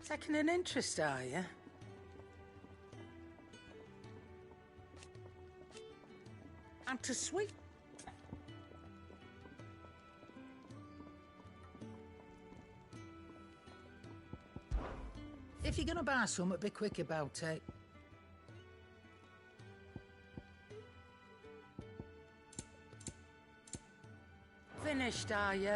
Taking an interest, are you? And to sweet. If you're gonna buy some, be quick about it. Finished, are you?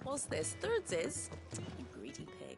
What's this? Thirds is? You greedy pig.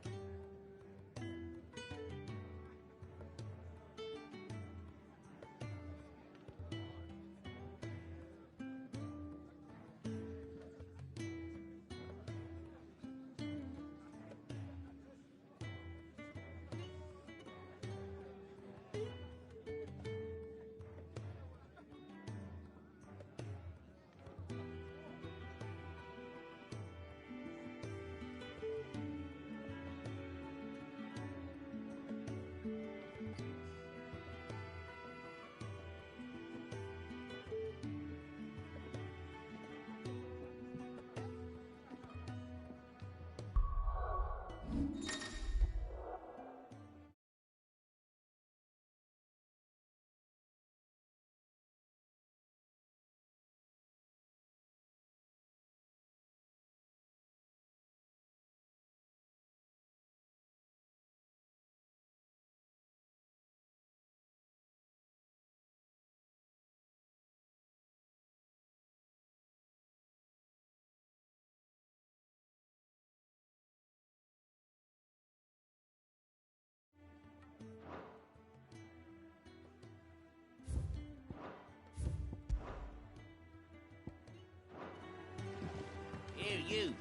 Here, you.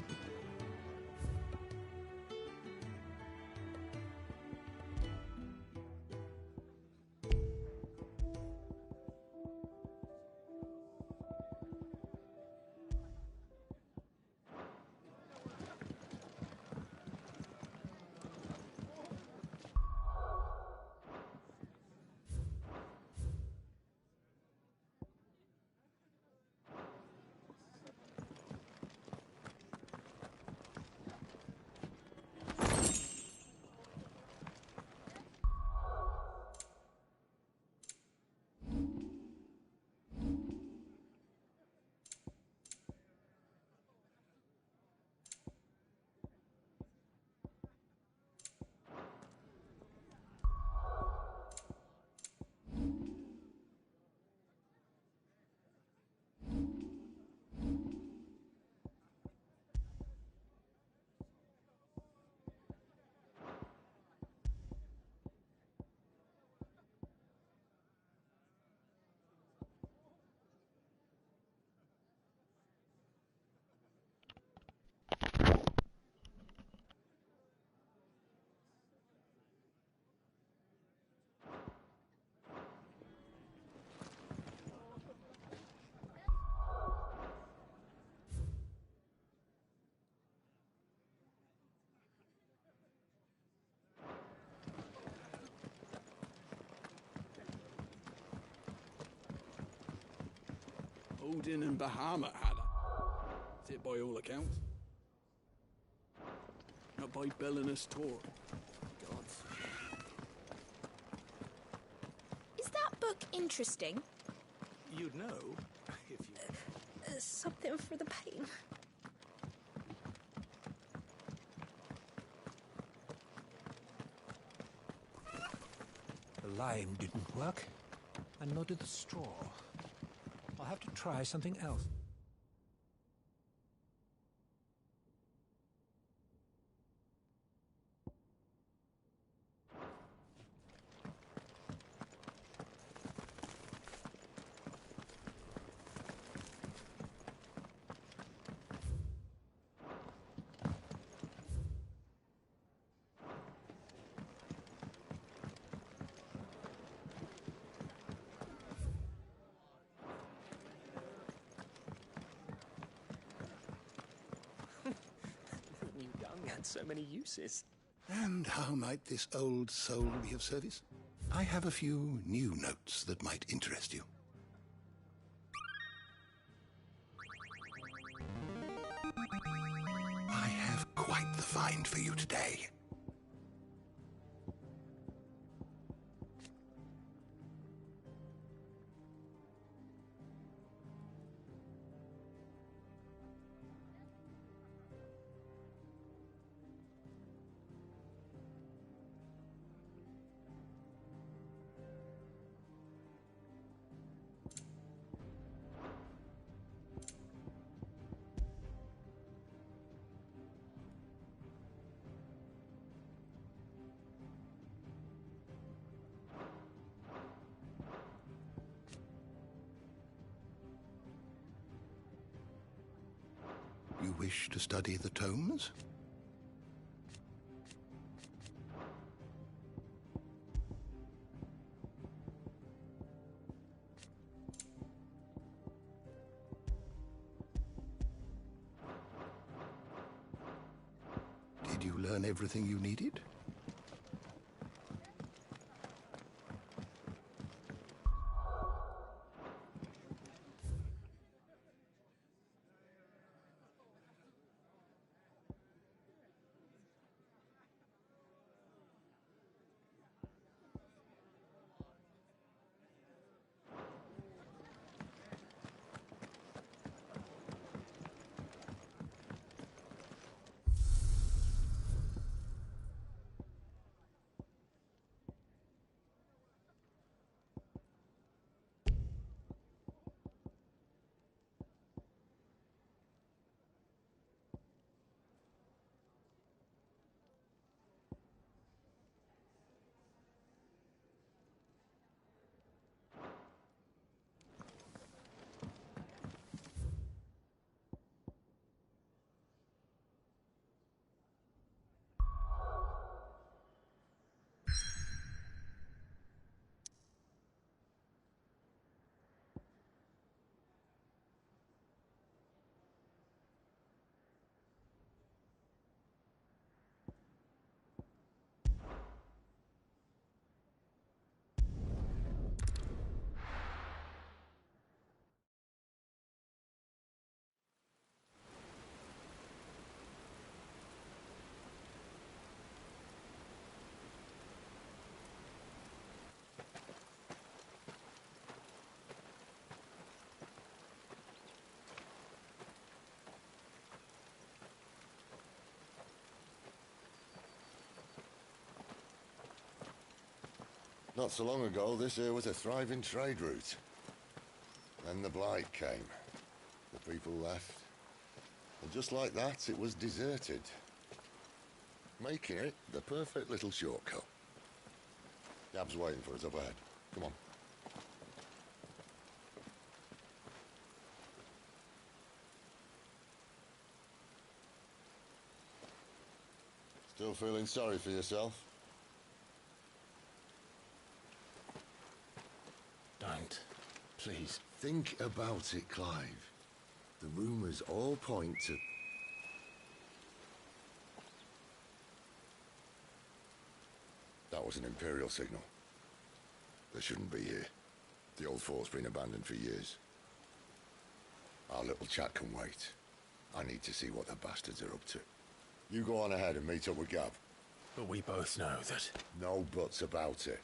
Odin and Bahamut had her. Is it by all accounts? Not by Belinus Tor. Gods. Is that book interesting? You'd know if you... Something for the pain. The lime didn't work, and nor did the straw. I'll have to try something else. New dung had so many uses. And how might this old soul be of service? I have a few new notes that might interest you. I have quite the find for you today. You wish to study the tomes? Did you learn everything you needed? Not so long ago, this here was a thriving trade route. Then the blight came. The people left. And just like that, it was deserted. Making it the perfect little shortcut. Gab's waiting for us up ahead. Come on. Still feeling sorry for yourself? Don't. Please. Think about it, Clive. The rumours all point to... That was an Imperial signal. They shouldn't be here. The old fort's been abandoned for years. Our little chat can wait. I need to see what the bastards are up to. You go on ahead and meet up with Gab. But we both know that... No buts about it.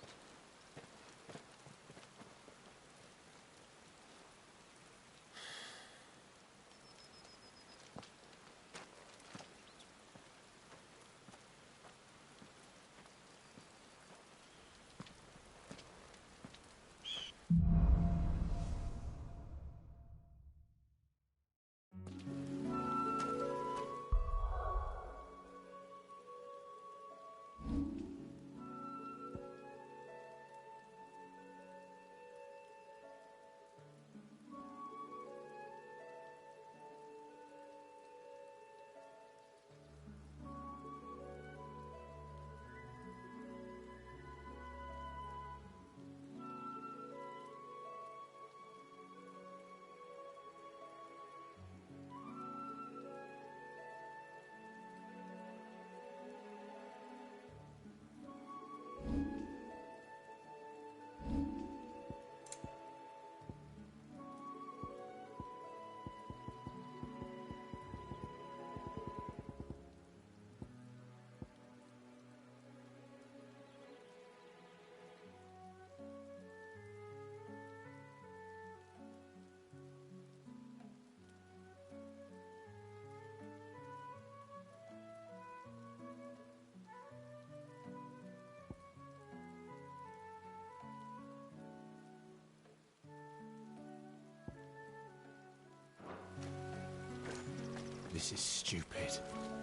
This is stupid.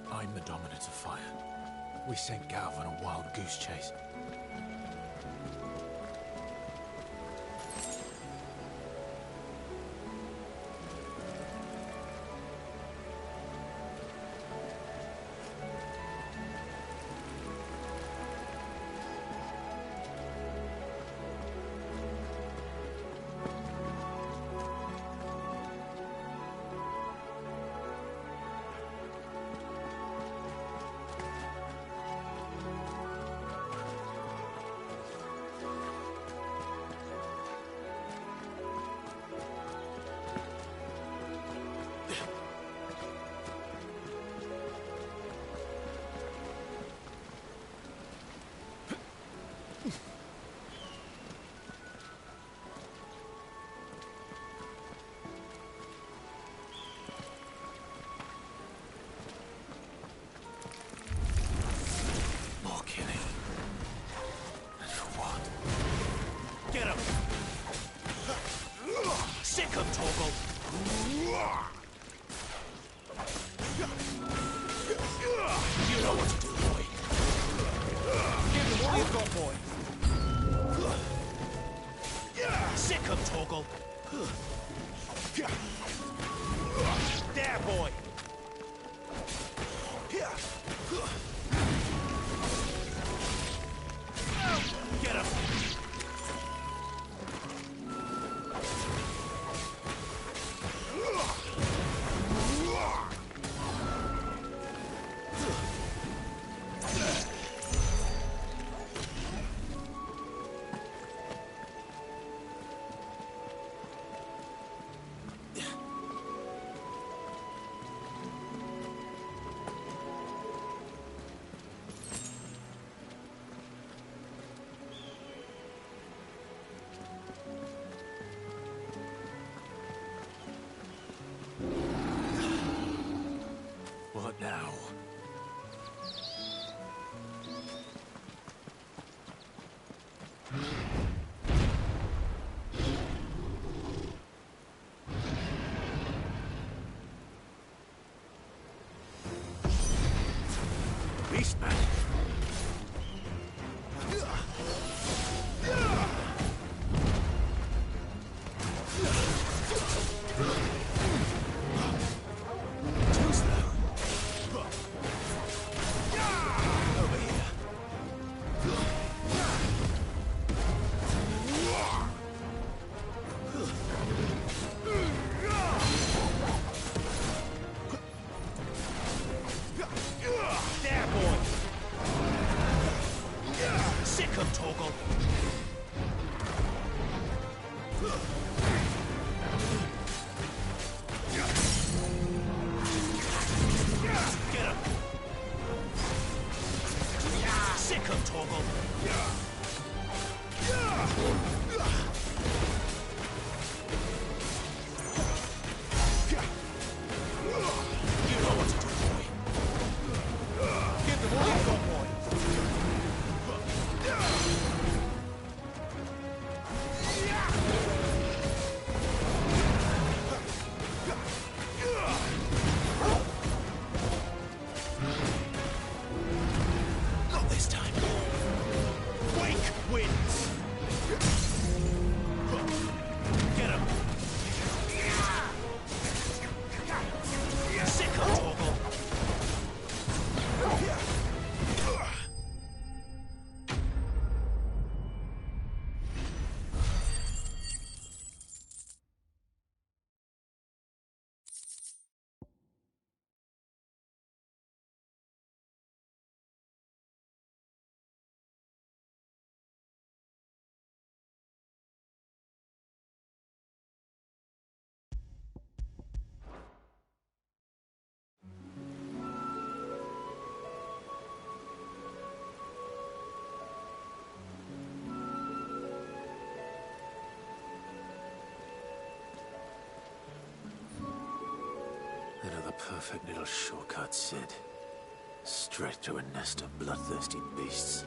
I'm the dominant of fire. We sent Galv on a wild goose chase. What now? Beastman! Another perfect little shortcut, Sid. Straight to a nest of bloodthirsty beasts.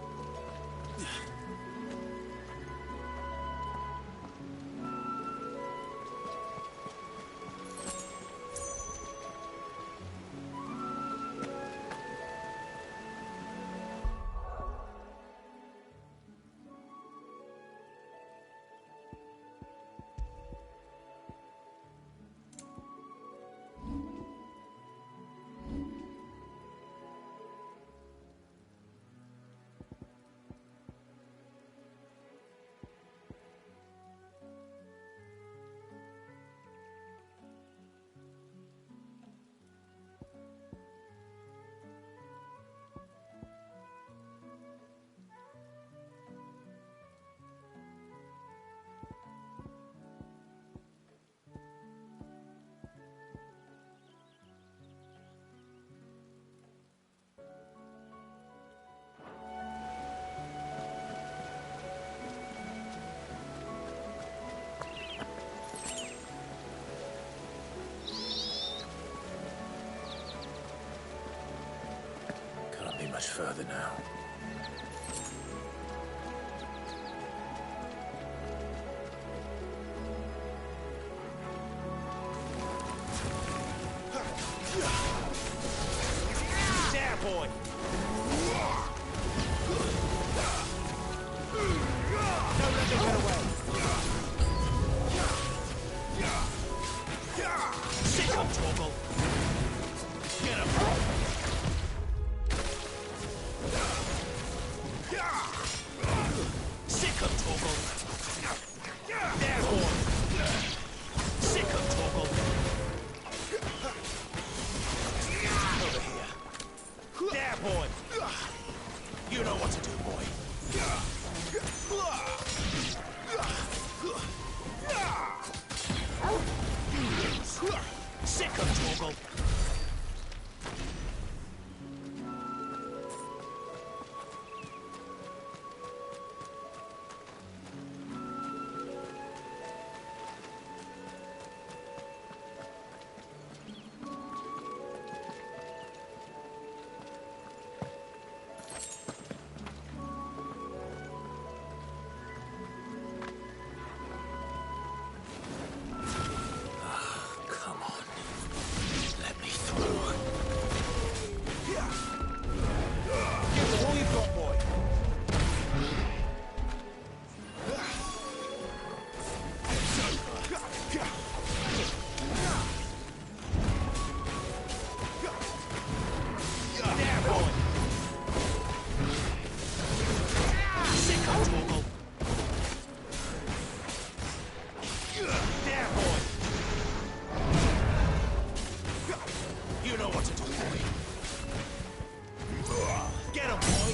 further now. There, boy! Don't let them get away! Sick of trouble! Get him! Sick of trouble! There, boy! Sick of trouble! Over here! There, boy! You know what to do, boy! Sick of trouble! Come on. Let me through. Give them all you've got, boy! There, boy! Sick of trouble! There, boy! You know what to do, boy! Get him, boy!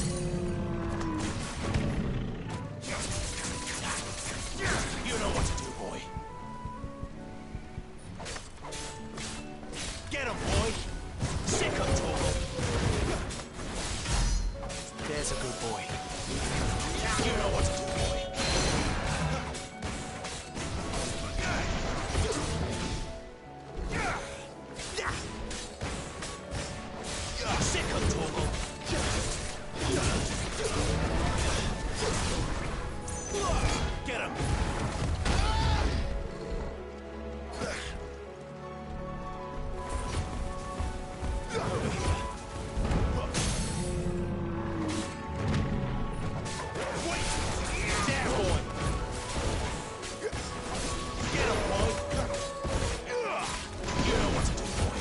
You know what to do, boy! Get him, boy! Sick of trouble! There's a good boy. You know what to do, boy! Sick of trouble! Get him! Over here. Wait! There, boy! Get him, boy! You know what to do, boy!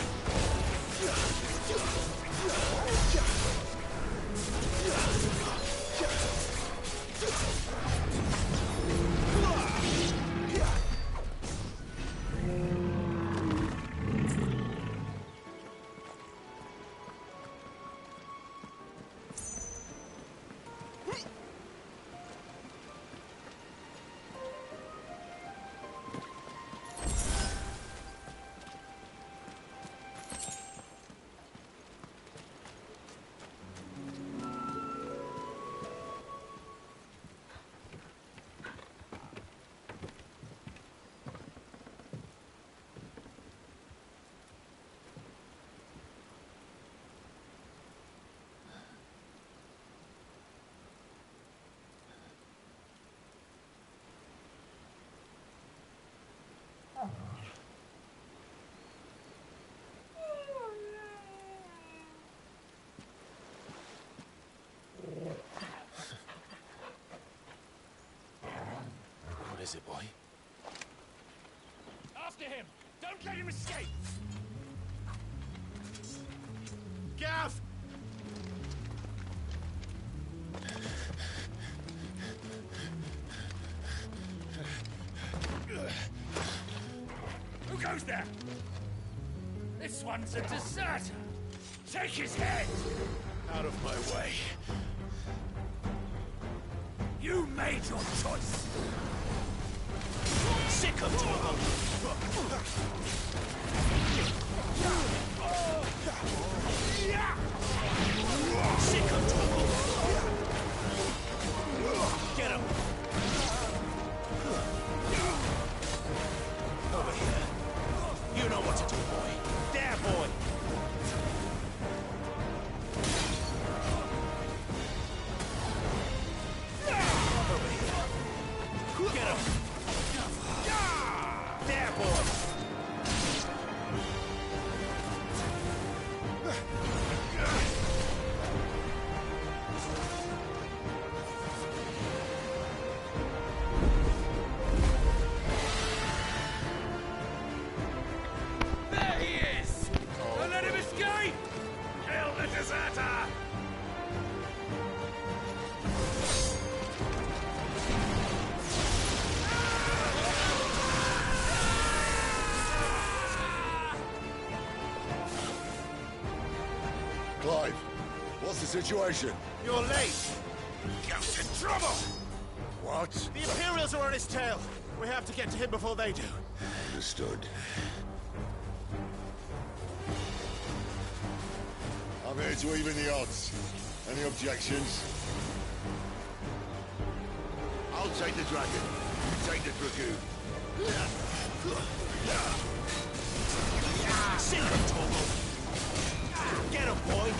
What is it, boy? After him! Don't let him escape! Gav! Who goes there? This one's a deserter! Take his head! Out of my way. You made your choice! Sick of trouble! Sick of trouble! Get him! Over here. You know what to do, boy. There, boy! situation? You're late. Gout's in trouble. What? The Imperials are on his tail. We have to get to him before they do. Understood. I'm here to even the odds. Any objections? I'll take the dragon. You take the dragoon. Sink him, Torgal. Get him, boy.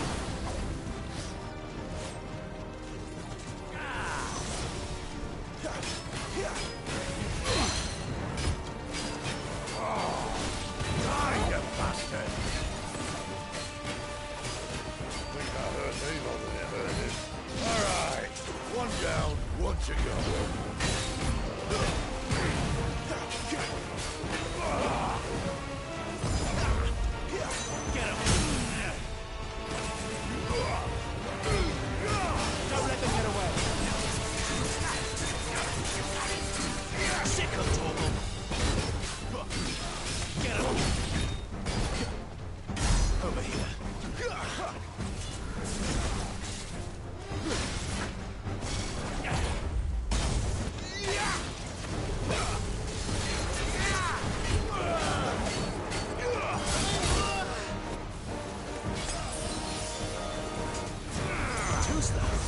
Die, you bastard! Think that hurt me more than it hurt him. All right, one down, one to go. Get him. Don't let them get away. Sick him, Torgal. Get him. Over here. Who's that?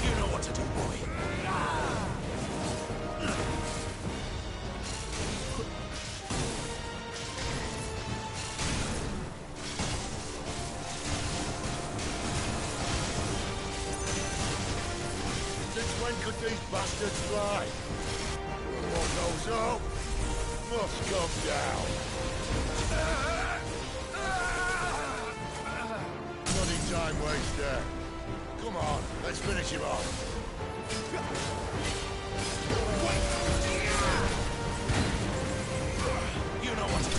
You know what to do, boy. Since when could these bastards fly? What goes up must come down. Bloody time waster. Come on, let's finish him off. You know what to do.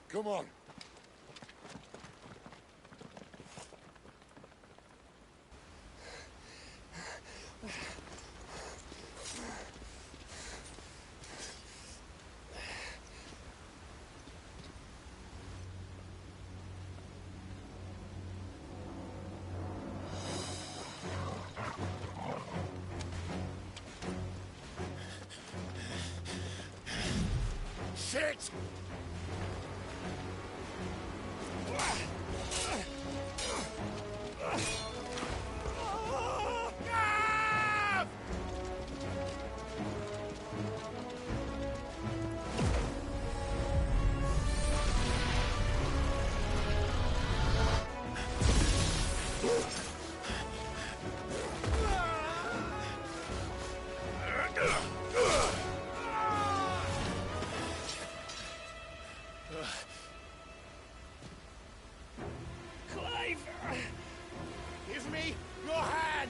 Come on. Shit! Give me your hand!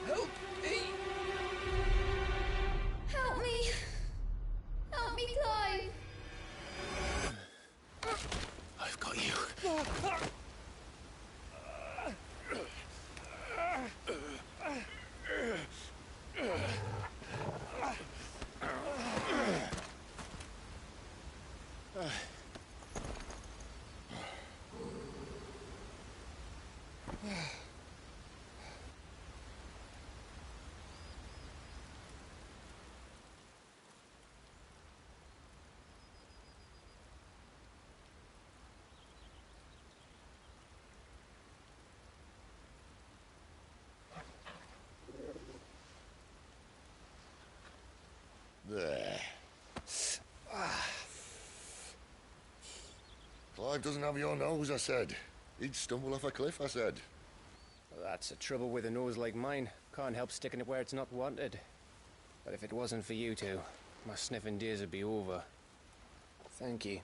Help me! Help me! Help me, Clive! I've got you. There. Clive doesn't have your nose, I said. He'd stumble off a cliff, I said. That's the trouble with a nose like mine. Can't help sticking it where it's not wanted. But if it wasn't for you two, my sniffing days would be over. Thank you.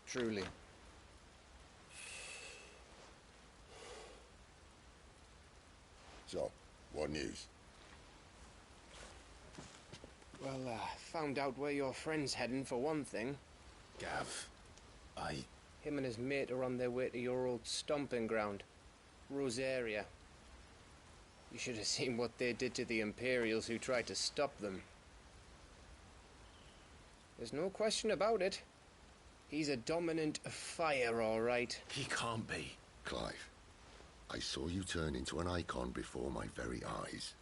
Truly. So, what news? Well, found out where your friend's heading, for one thing. Gav, Him and his mate are on their way to your old stomping ground, Rosaria. You should have seen what they did to the Imperials who tried to stop them. There's no question about it. He's a dominant fire, all right. He can't be. Clive, I saw you turn into an icon before my very eyes.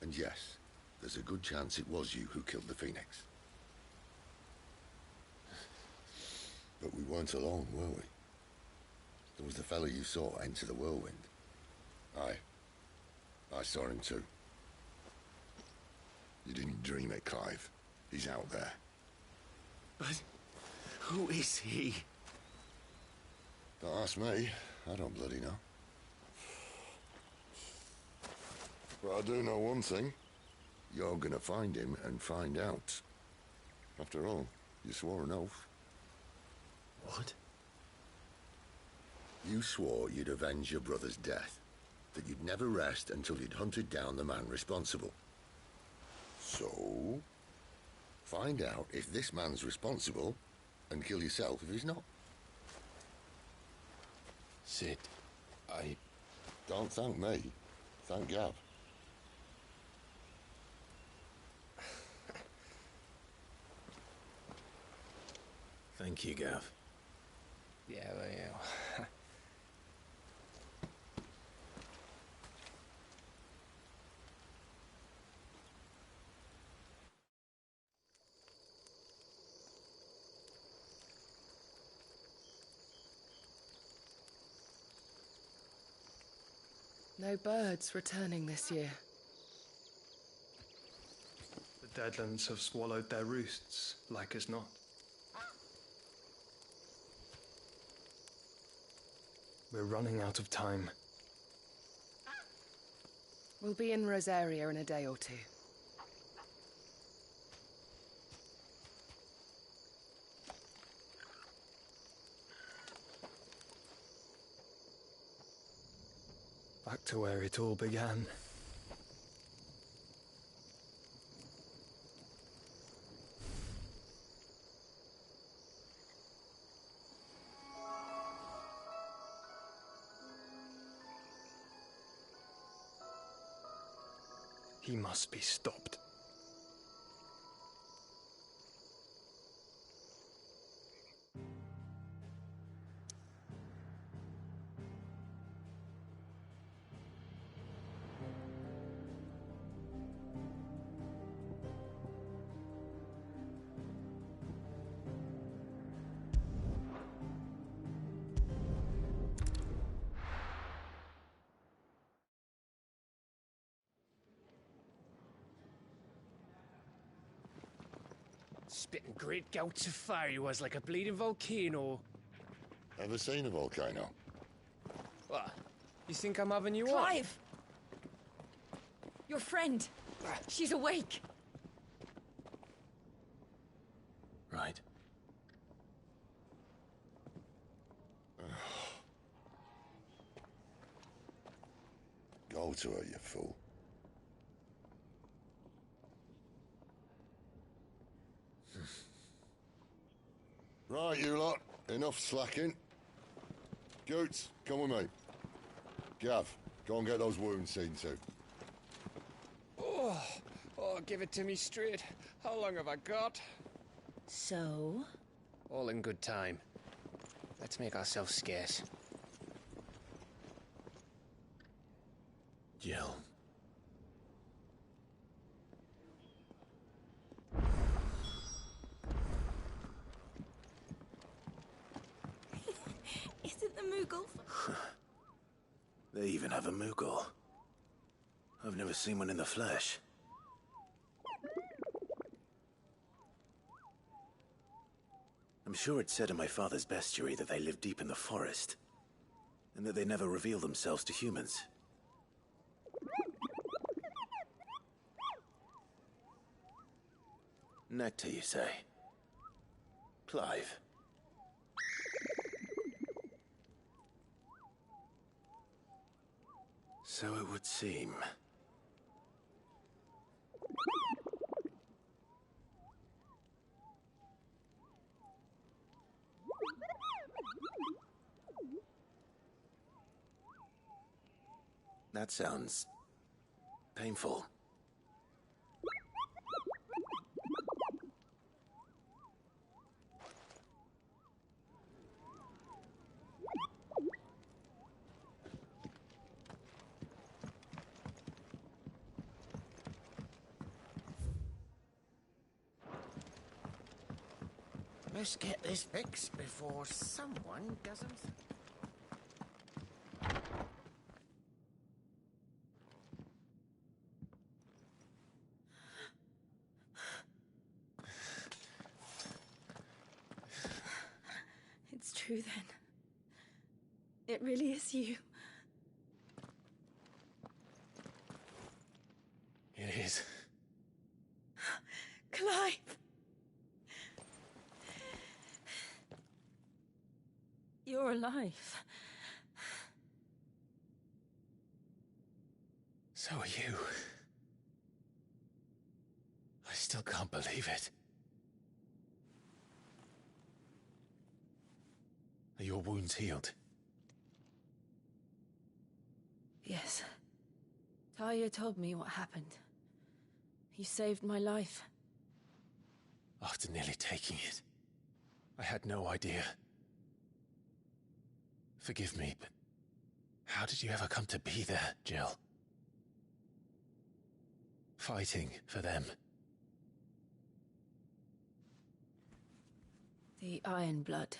And yes, there's a good chance it was you who killed the Phoenix. But we weren't alone, were we? There was the fellow you saw enter the whirlwind. I saw him too. You didn't dream it, Clive. He's out there. But who is he? Don't ask me. I don't bloody know. But I do know one thing. You're gonna find him and find out. After all, you swore an oath. What? You swore you'd avenge your brother's death. That you'd never rest until you'd hunted down the man responsible. So, find out if this man's responsible and kill yourself if he's not. Sid, Don't thank me. Thank Gav. Thank you, Gav. Yeah, well, yeah. No birds returning this year. The Deadlands have swallowed their roosts, like as not. We're running out of time. We'll be in Rosaria in a day or two. Back to where it all began. He must be stopped. Spitting great gouts of fire he was, like a bleeding volcano. Ever seen a volcano? What? You think I'm having you on? Clive! Your friend. She's awake. Right. Go to her, you fool. Right, you lot. Enough slacking. Goots, come with me. Gav, go and get those wounds seen to. Oh, give it to me straight. How long have I got? So? All in good time. Let's make ourselves scarce. Jill. Is it the Moogle? They even have a Moogle. I've never seen one in the flesh. I'm sure it said in my father's bestiary that they live deep in the forest, and that they never reveal themselves to humans. Nectar, you say? Clive. So it would seem. That sounds painful. Let's get this fixed before someone doesn't. It's true then. It really is you. It is. Clive! You're alive. So are you. I still can't believe it. Are your wounds healed? Yes. Talia told me what happened. You saved my life. After nearly taking it, I had no idea. Forgive me, but how did you ever come to be there, Jill? Fighting for them. The Iron Blood.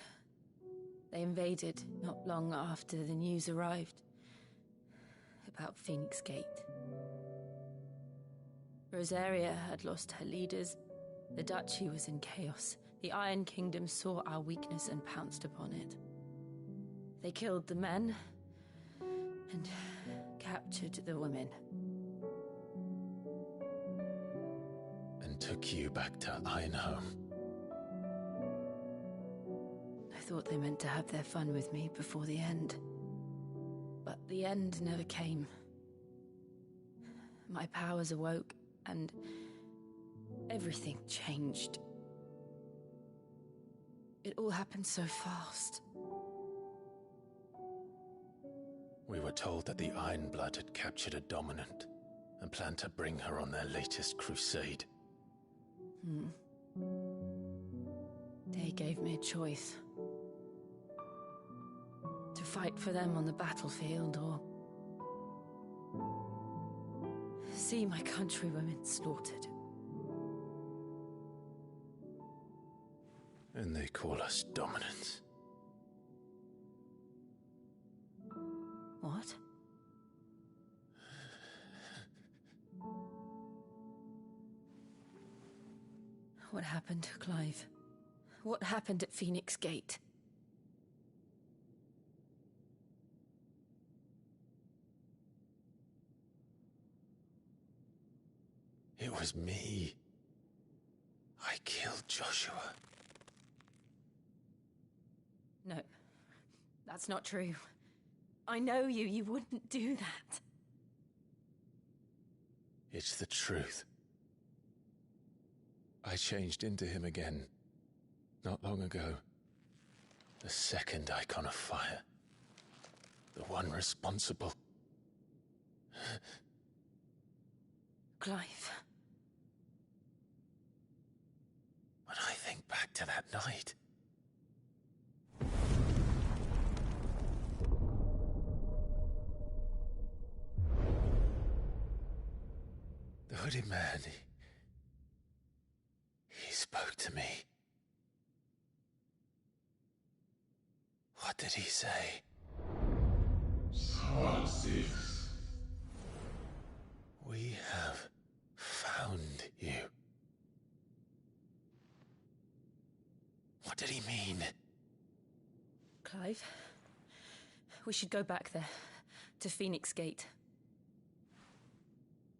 They invaded not long after the news arrived about Phoenix Gate. Rosaria had lost her leaders. The Duchy was in chaos. The Iron Kingdom saw our weakness and pounced upon it. They killed the men and captured the women. And took you back to Ironhome. I thought they meant to have their fun with me before the end. But the end never came. My powers awoke, and everything changed. It all happened so fast. We were told that the Iron Blood had captured a dominant and planned to bring her on their latest crusade. They gave me a choice. To fight for them on the battlefield, or see my countrywomen slaughtered. And they call us dominants. What? What happened, Clive? What happened at Phoenix Gate? It was me. I killed Joshua. No, that's not true. I know you. You wouldn't do that. It's the truth. I changed into him again, not long ago. The second icon of fire. The one responsible. Clive. When I think back to that night... The hooded man, he spoke to me. What did he say? Part 6. We have found you. What did he mean? Clive, we should go back there, to Phoenix Gate.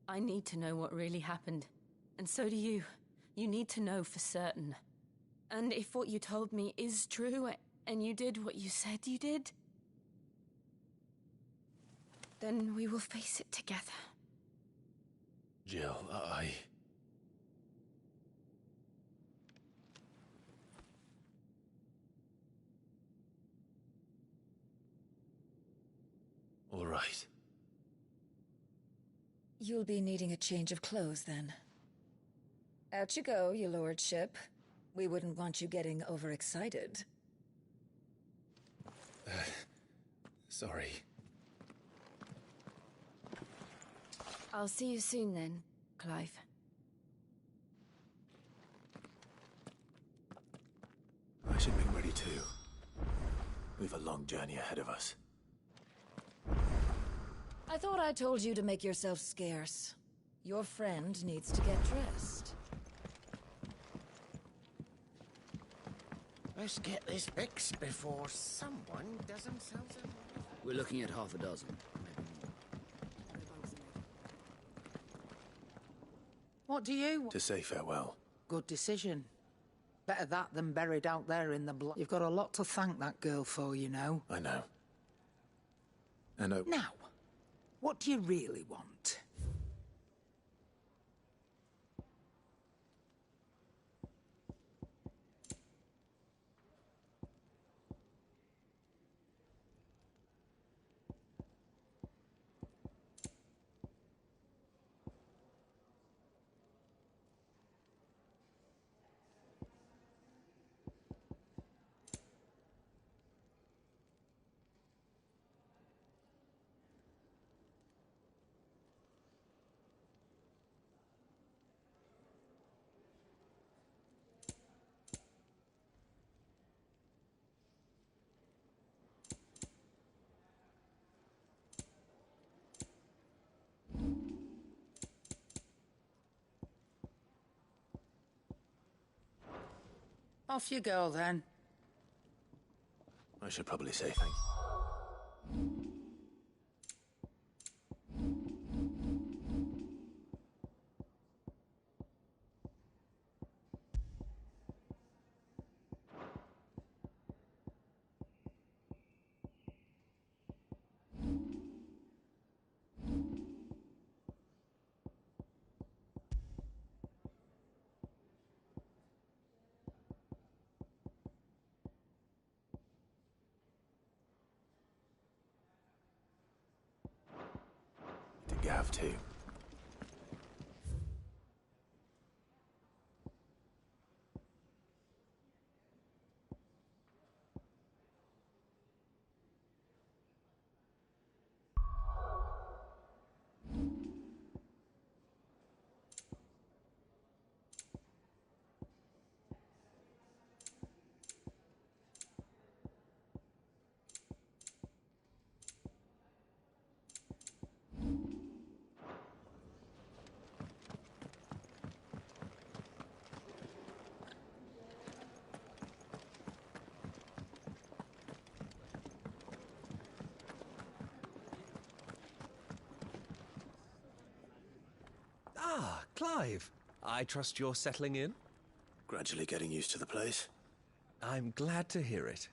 I need to know what really happened, and so do you. You need to know for certain. And if what you told me is true, and you did what you said you did, then we will face it together. Jill, All right. You'll be needing a change of clothes, then. Out you go, your lordship. We wouldn't want you getting overexcited. Sorry. I'll see you soon then, Clive. I should be ready too. We've a long journey ahead of us. I thought I told you to make yourself scarce. Your friend needs to get dressed. Let's get this fixed before someone does themselves in. We're looking at half a dozen, maybe more. What do you want? To say farewell. Good decision. Better that than buried out there in the blood. You've got a lot to thank that girl for, you know. I know. And Now, what do you really want? Off you go, then. I should probably say thank you. To Gav too. Ah, Clive. I trust you're settling in? Gradually getting used to the place. I'm glad to hear it.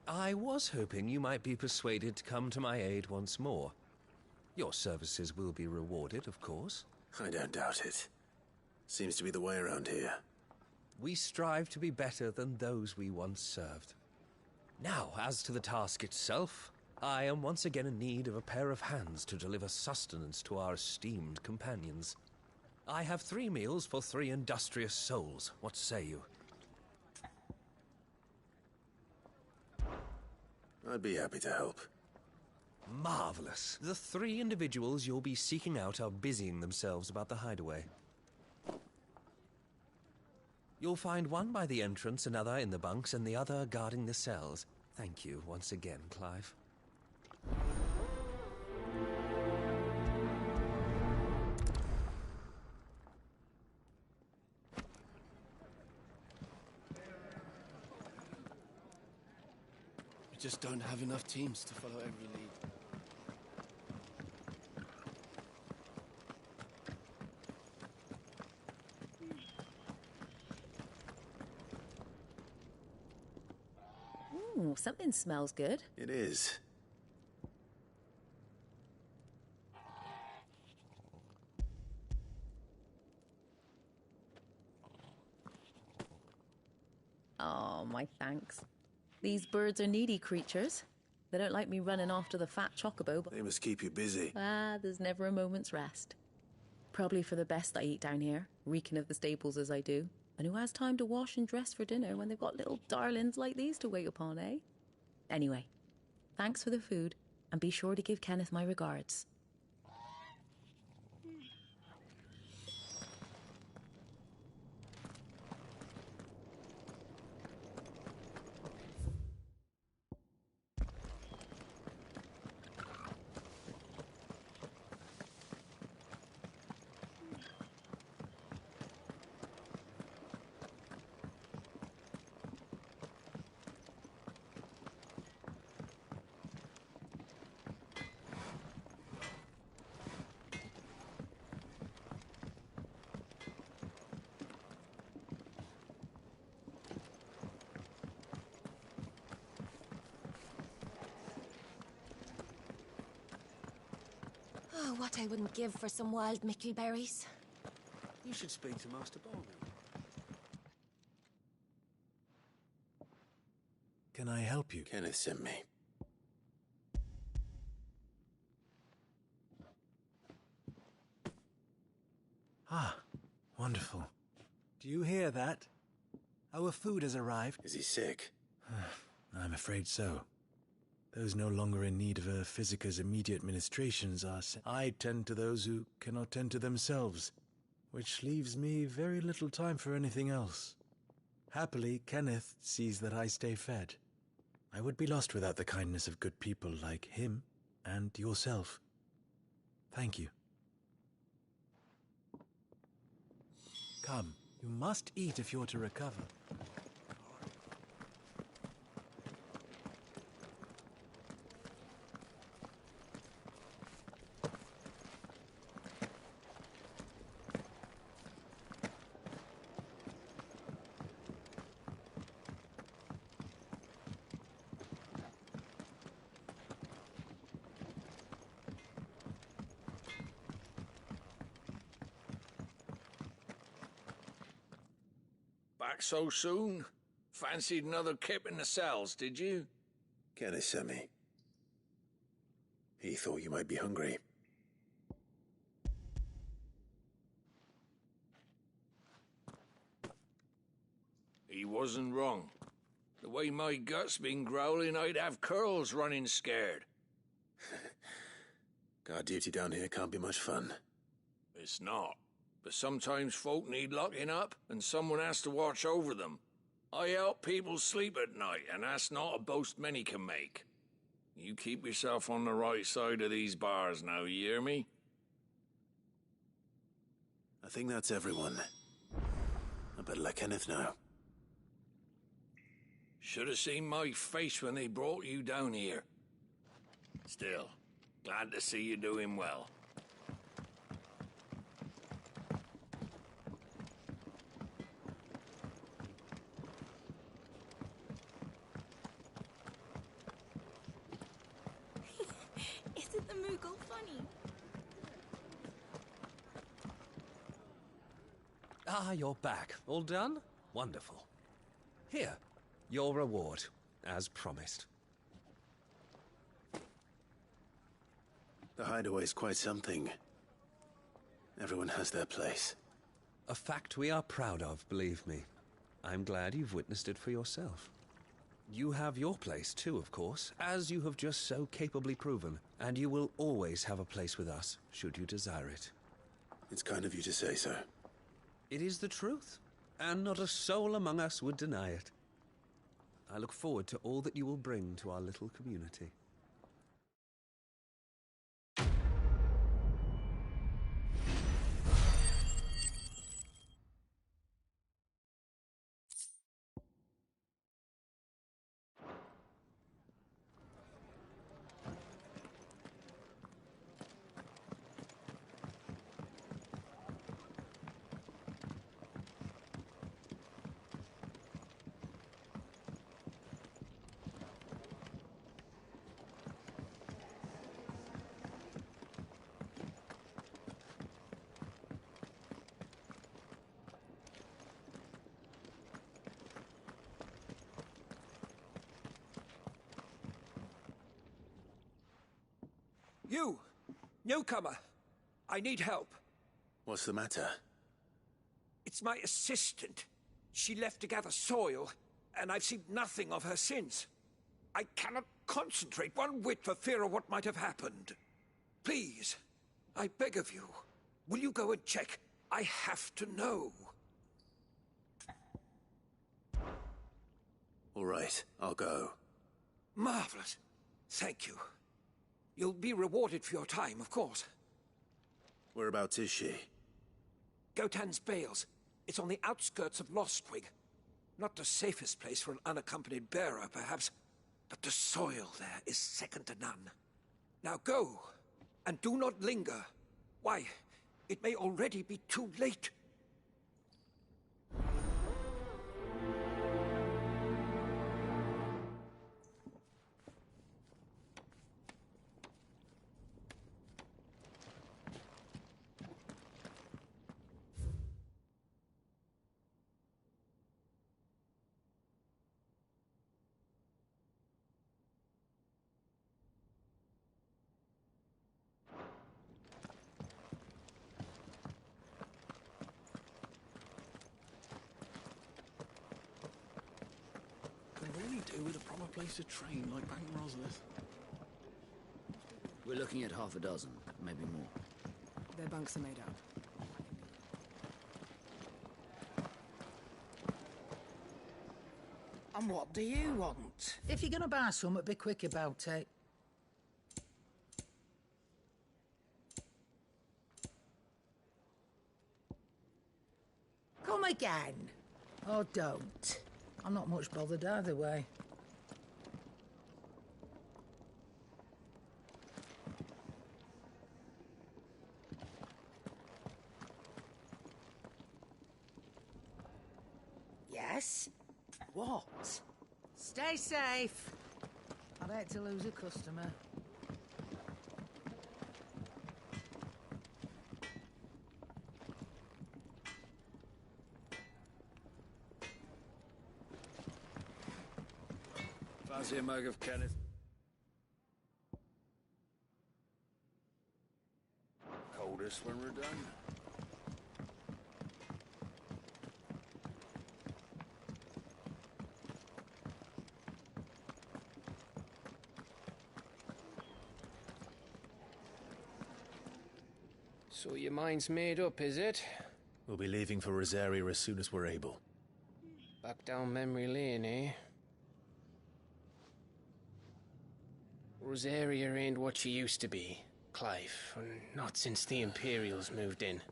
I was hoping you might be persuaded to come to my aid once more. Your services will be rewarded, of course. I don't doubt it. Seems to be the way around here. We strive to be better than those we once served. Now, as to the task itself, I am once again in need of a pair of hands to deliver sustenance to our esteemed companions. I have 3 meals for 3 industrious souls. What say you? I'd be happy to help. Marvelous. The 3 individuals you'll be seeking out are busying themselves about the hideaway. You'll find one by the entrance, another in the bunks, and the other guarding the cells. Thank you once again, Clive. We just don't have enough teams to follow every lead. something smells good. It is. Oh, my thanks. These birds are needy creatures. They don't like me running after the fat chocobo, but... They must keep you busy. There's never a moment's rest. Probably for the best I eat down here, reeking of the stables as I do. And who has time to wash and dress for dinner when they've got little darlings like these to wait upon, eh? Anyway, thanks for the food, and be sure to give Kenneth my regards. Oh, what I wouldn't give for some wild mickleberries. You should speak to Master Barney. Can I help you? Kenneth sent me. Ah, wonderful. Do you hear that? Our food has arrived. Is he sick? I'm afraid so. Those no longer in need of a physicker's immediate ministrations are sent. I tend to those who cannot tend to themselves, which leaves me very little time for anything else. Happily, Kenneth sees that I stay fed. I would be lost without the kindness of good people like him and yourself. Thank you. Come, you must eat if you're to recover. Back so soon? Fancied another kip in the cells, did you? Kenneth sent me. He thought you might be hungry. He wasn't wrong. The way my gut's been growling, I'd have curls running scared. Guard duty down here can't be much fun. It's not. But sometimes folk need locking up, and someone has to watch over them. I help people sleep at night, and that's not a boast many can make. You keep yourself on the right side of these bars now, you hear me? I think that's everyone. I better let Kenneth know. Should have seen my face when they brought you down here. Still, glad to see you doing well. Isn't the Moogle funny? Ah, you're back. All done? Wonderful. Here, your reward, as promised. The hideaway's quite something. Everyone has their place. A fact we are proud of, believe me. I'm glad you've witnessed it for yourself. You have your place too, of course, as you have just so capably proven, and you will always have a place with us, should you desire it. It's kind of you to say so. It is the truth, and not a soul among us would deny it. I look forward to all that you will bring to our little community. You! Newcomer! I need help. What's the matter? It's my assistant. She left to gather soil, and I've seen nothing of her since. I cannot concentrate one whit for fear of what might have happened. Please, I beg of you, will you go and check? I have to know. All right, I'll go. Marvelous. Thank you. You'll be rewarded for your time, of course. Whereabouts is she? Gotan's Bales. It's on the outskirts of Lostwig. Not the safest place for an unaccompanied bearer, perhaps, but the soil there is second to none. Now go, and do not linger. Why, it may already be too late. Could really do with a proper place to train, like back in Roslith. We're looking at half a dozen, maybe more. Their bunks are made up. And what do you want? If you're gonna buy something, be quick about it. Come again. Or don't. I'm not much bothered either way. Yes? What? Stay safe. I'd hate to lose a customer. Fancy a mug of Kenneth? Coldest when we're done. So your mind's made up, is it? We'll be leaving for Rosaria as soon as we're able. Back down memory lane, eh? Rosaria ain't what she used to be, Clive. Not since the Imperials moved in.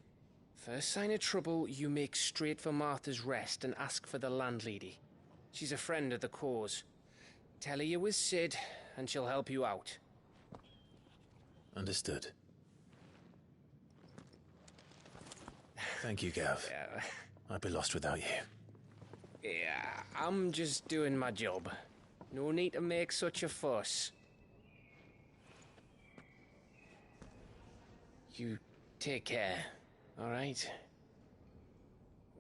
First sign of trouble, you make straight for Martha's Rest and ask for the landlady. She's a friend of the cause. Tell her you was Sid, and she'll help you out. Understood. Thank you, Gav. Yeah. I'd be lost without you. Yeah, I'm just doing my job. No need to make such a fuss. You take care, all right?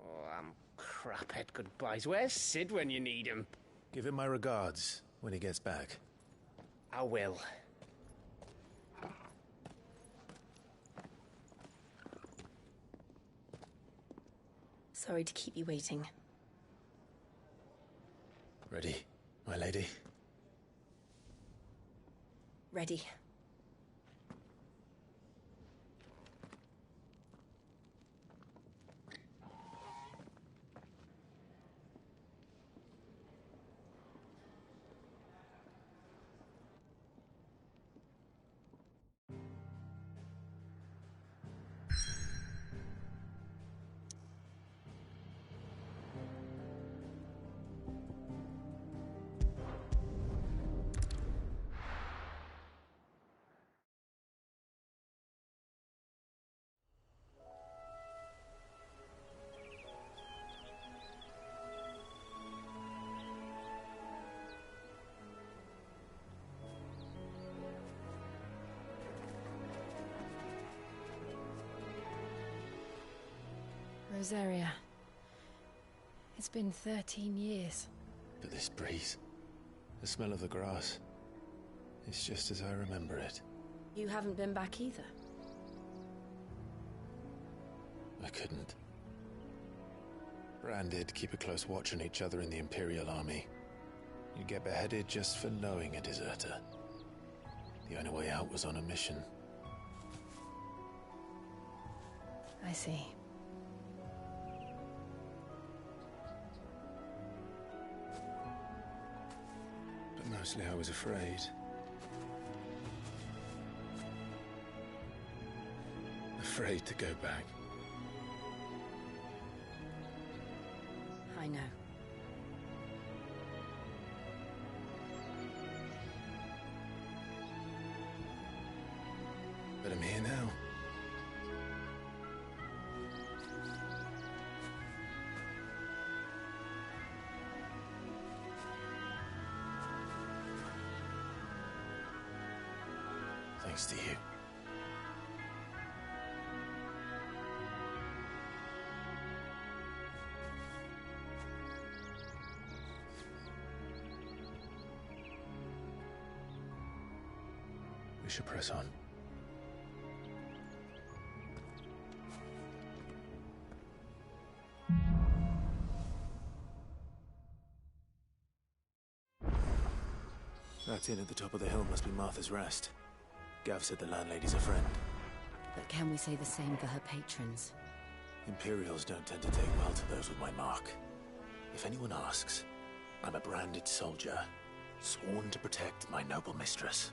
Oh, I'm crap at goodbyes. Where's Sid when you need him? Give him my regards when he gets back. I will. Sorry to keep you waiting. Ready, my lady? Ready. Rosaria. It's been 13 years. But this breeze, the smell of the grass, it's just as I remember it. You haven't been back either. I couldn't. Branded, keep a close watch on each other in the Imperial Army. You'd get beheaded just for knowing a deserter. The only way out was on a mission. I see. But mostly I was afraid. Afraid to go back. I know. But I'm here now. Thanks to you. We should press on. That inn at the top of the hill must be Martha's Rest. Gav said the landlady's a friend. But can we say the same for her patrons? Imperials don't tend to take well to those with my mark. If anyone asks, I'm a branded soldier, sworn to protect my noble mistress.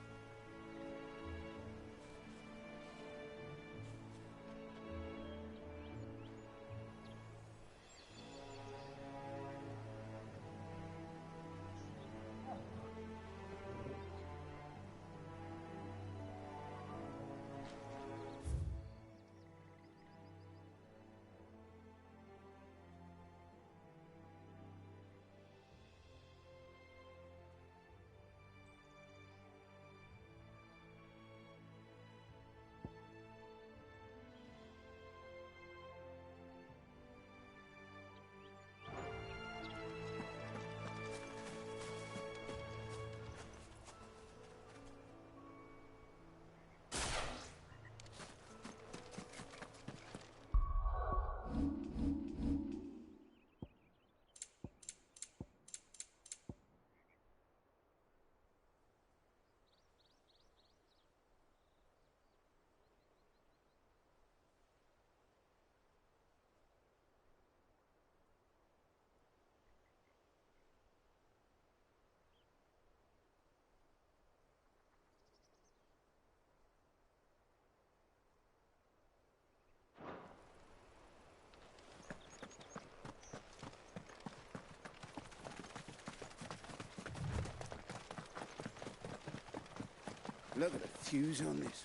Look at the fuse on this.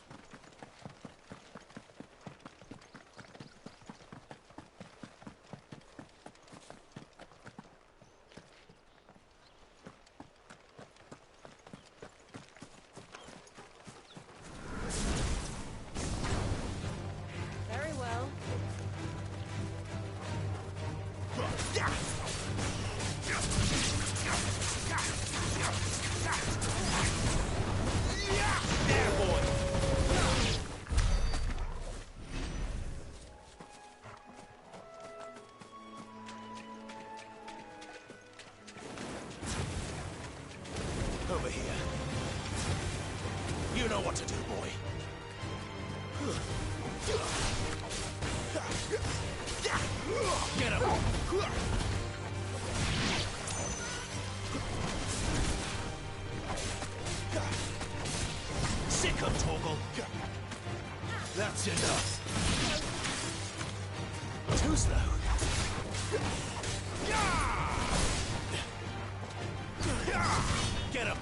Very well. There, boy! Over here. You know what to do, boy. Get him! Sick of Torgal. That's enough. Too slow. Get him.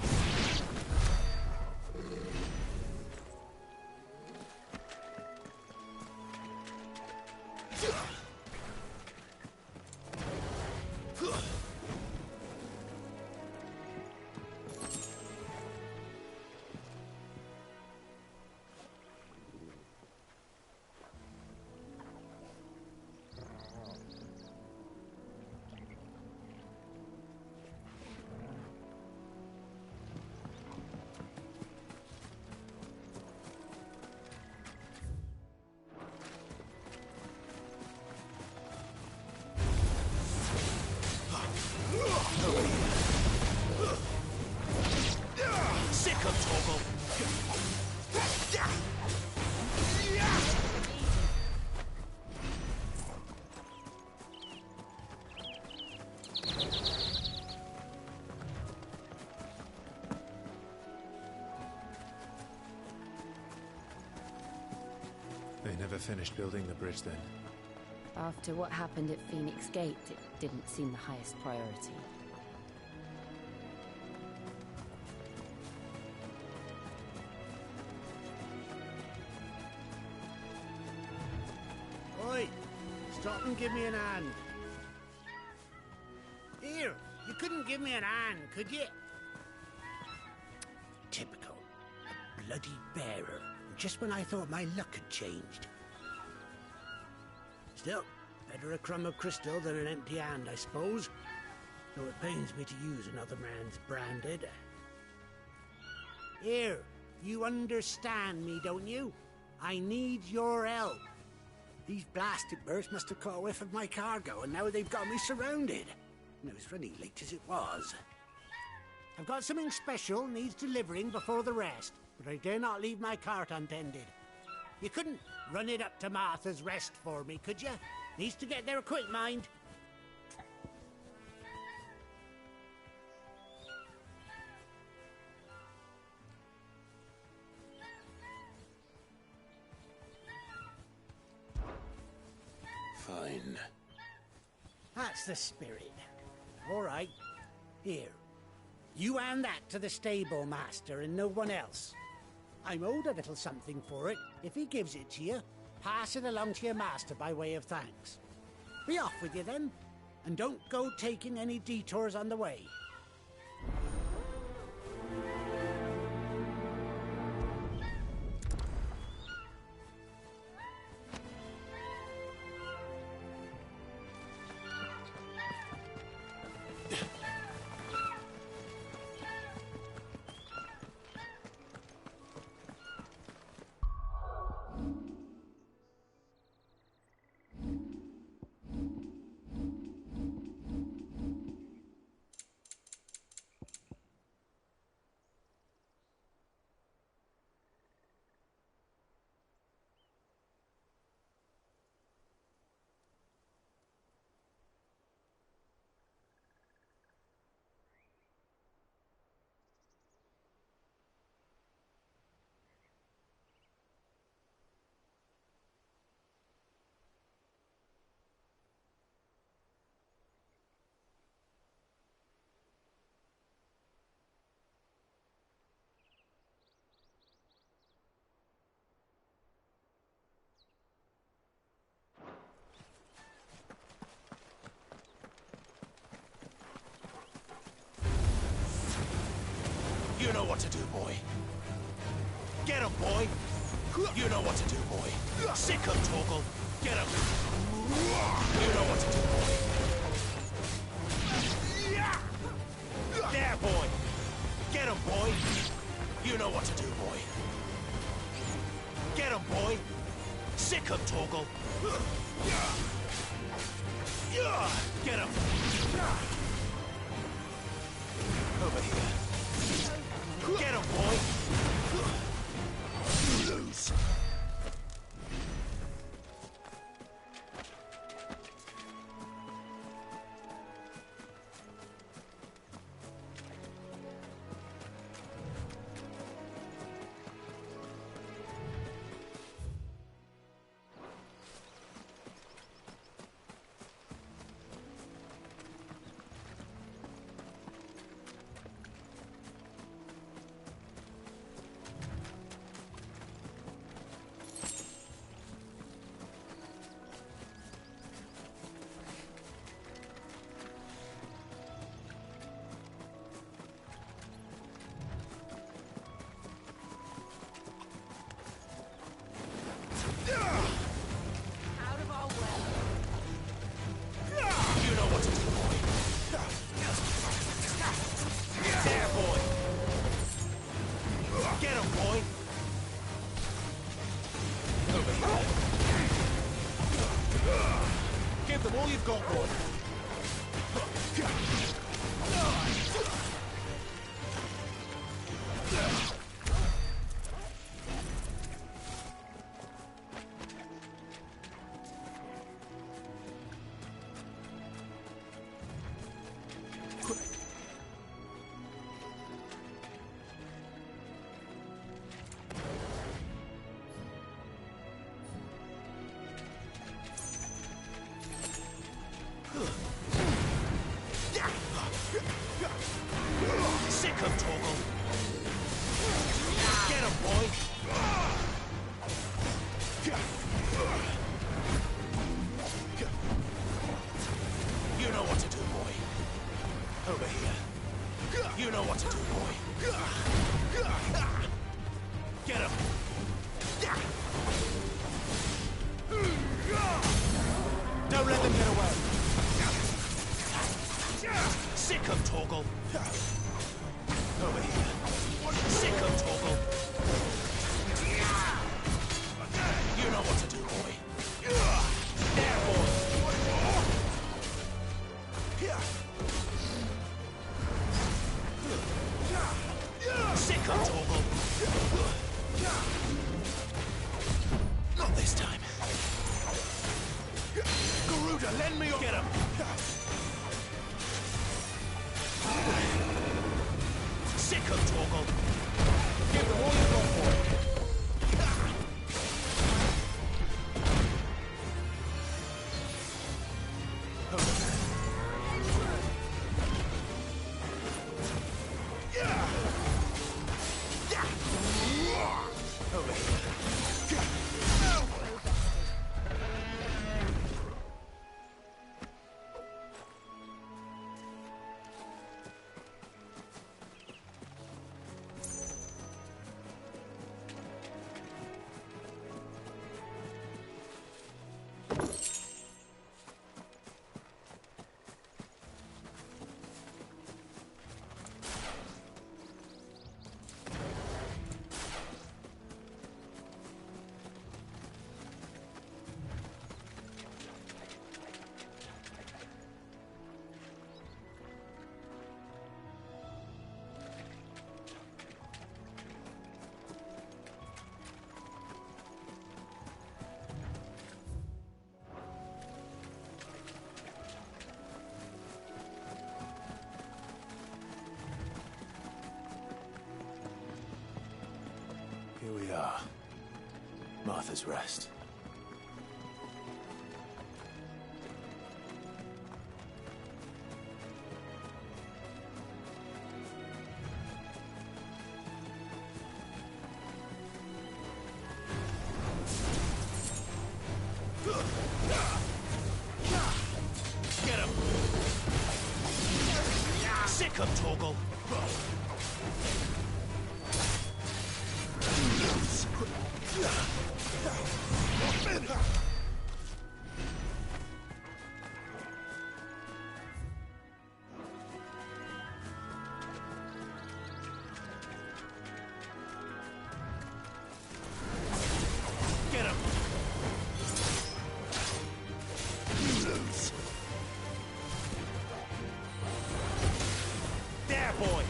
never finished building the bridge then? After what happened at Phoenix Gate, it didn't seem the highest priority. Oi! Stop and give me an hand. Here, you couldn't give me an hand, could you? Typical. A bloody bearer. Just when I thought my luck had changed. Still, better a crumb of crystal than an empty hand, I suppose. Though it pains me to use another man's branded. Here, you understand me, don't you? I need your help. These blasted birds must have caught a whiff of my cargo, and now they've got me surrounded. And it was running late as it was. I've got something special needs delivering before the rest, but I dare not leave my cart untended. You couldn't run it up to Martha's Rest for me, could you? Needs to get there quick, mind. Fine. That's the spirit. All right. Here. You hand that to the stable master and no one else. I'm owed a little something for it. If he gives it to you, pass it along to your master by way of thanks. Be off with you then, and don't go taking any detours on the way. You know what to do, boy. Get him, boy. You know what to do, boy. Sick him, Torgal. Get him. You know what to do, boy. There, boy. Get him, boy. You know what to do, boy. Get him, boy. Sick him, Torgal. Get him. Over here. Get him, boy! You lose. Give them all you've got, boy. Here we are. Martha's Rest. Get him! Sick him, Torgal! Get him! There, boy!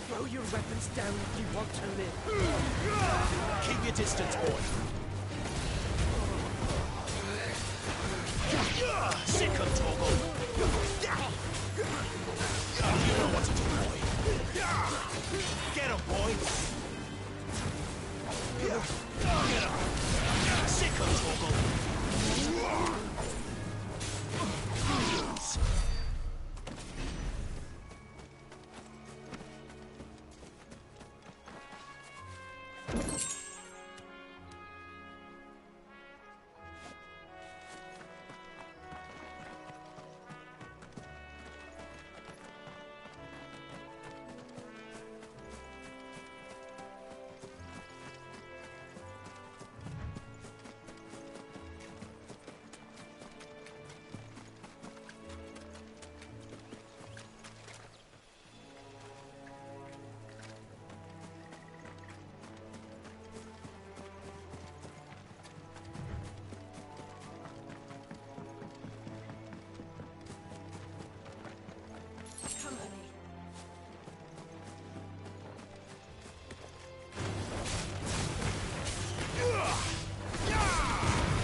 Throw your weapons down if you want to live. Keep your distance, boy. Sick him, Torgal. You know what to do, boy. Get him, boy. Get him. Sick him, Torgal.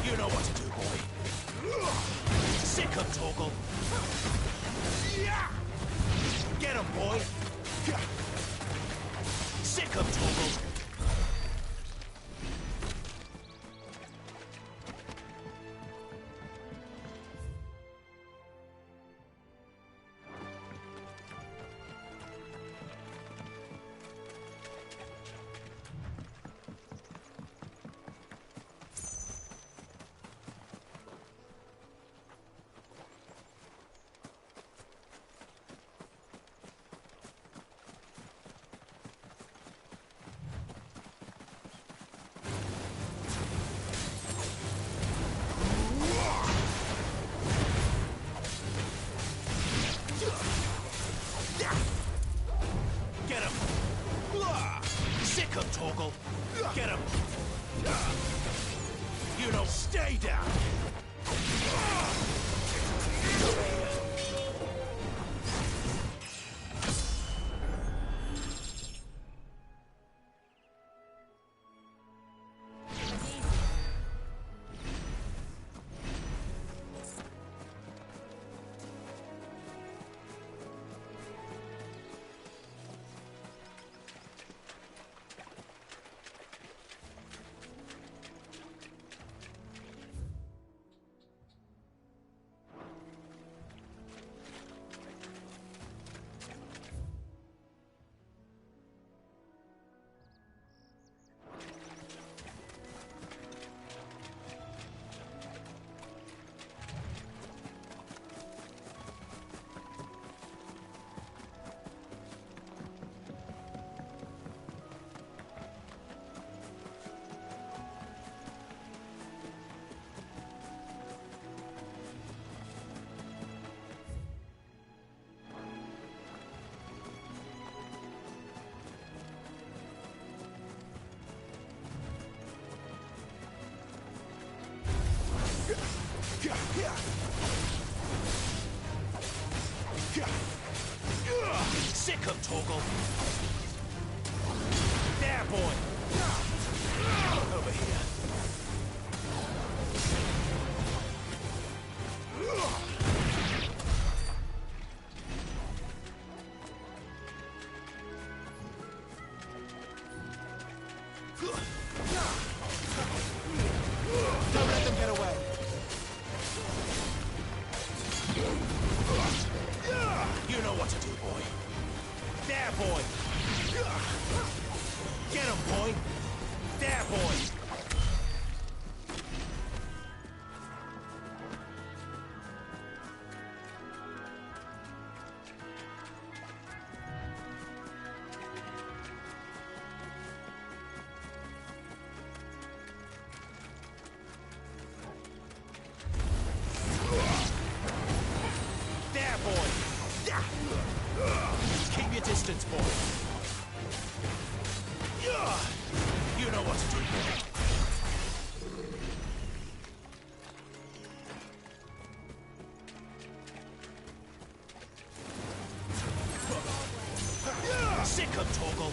You know what to do, boy. Sick him, Torgal. Get him, boy. Sick him, Torgal. Get him! Sick him, Torgal! Get him! You know, stay down! Sick him, Torgal. Don't let them get away. You know what to do, boy. There, boy. Get him, boy. There, boy. There, boy. Keep your distance, boy. You know what to do, boy. Sick of Torgal.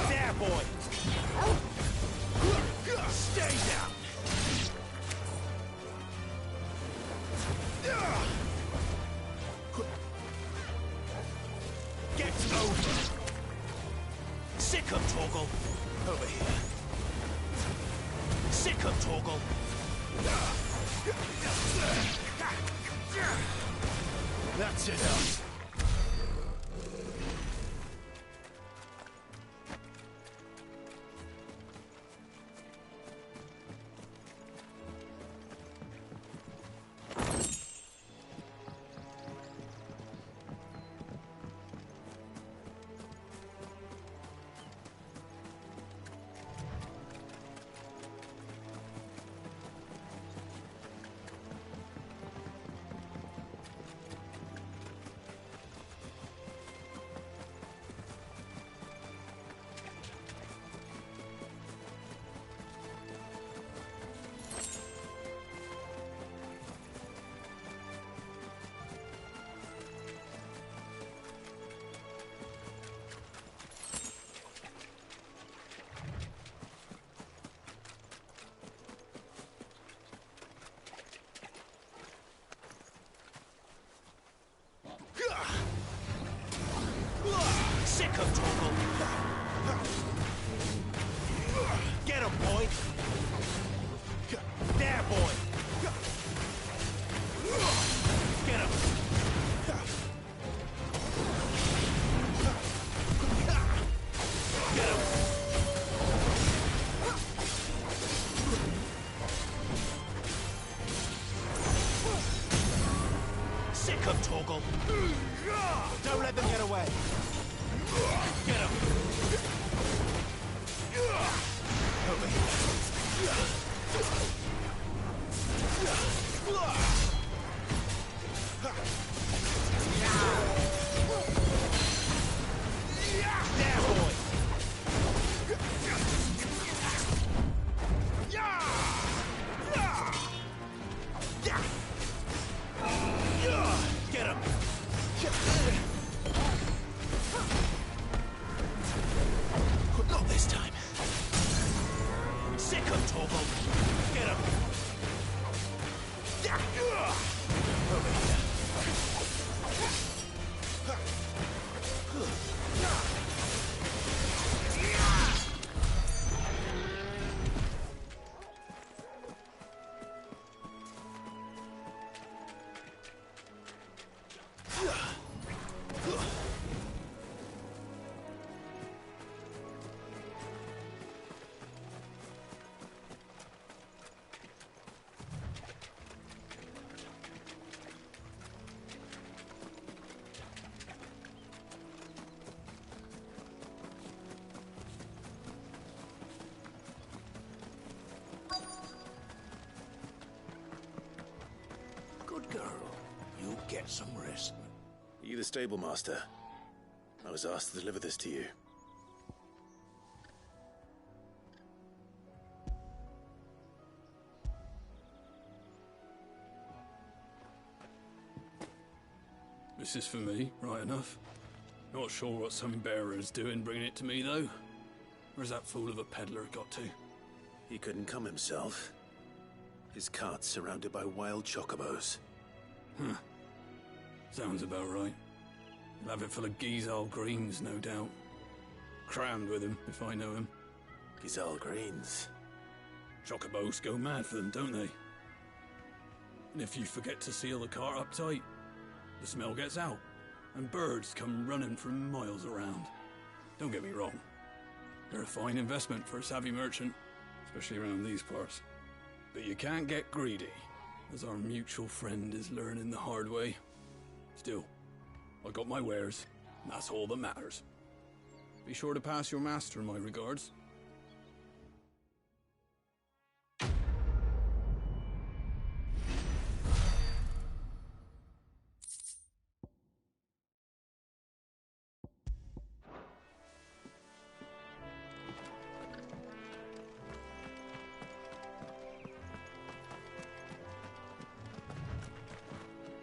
There, boy. Stay down. Get over. Sick of Torgal. Over here. Sick of Torgal. That's enough. Sick of Torgal. Get him, boy. There, boy. Get him. Get him. Sick of Torgal. Don't let them get away. Get him! Over here. There, boy! Get him! Not this time. Sick of Torgal. Get him. Over here. Good girl. You get some rest. Are you the stable master? I was asked to deliver this to you. This is for me, right enough. Not sure what some bearer's doing bringing it to me, though. Where's that fool of a peddler got to? He couldn't come himself. His cart's surrounded by wild chocobos. Huh. Sounds about right. He'll have it full of Gizal greens, no doubt. Crammed with him, if I know him. Gizal greens? Chocobos go mad for them, don't they? And if you forget to seal the cart up tight, the smell gets out, and birds come running from miles around. Don't get me wrong. They're a fine investment for a savvy merchant, especially around these parts. But you can't get greedy, as our mutual friend is learning the hard way. Still, I got my wares, and that's all that matters. Be sure to pass your master my regards.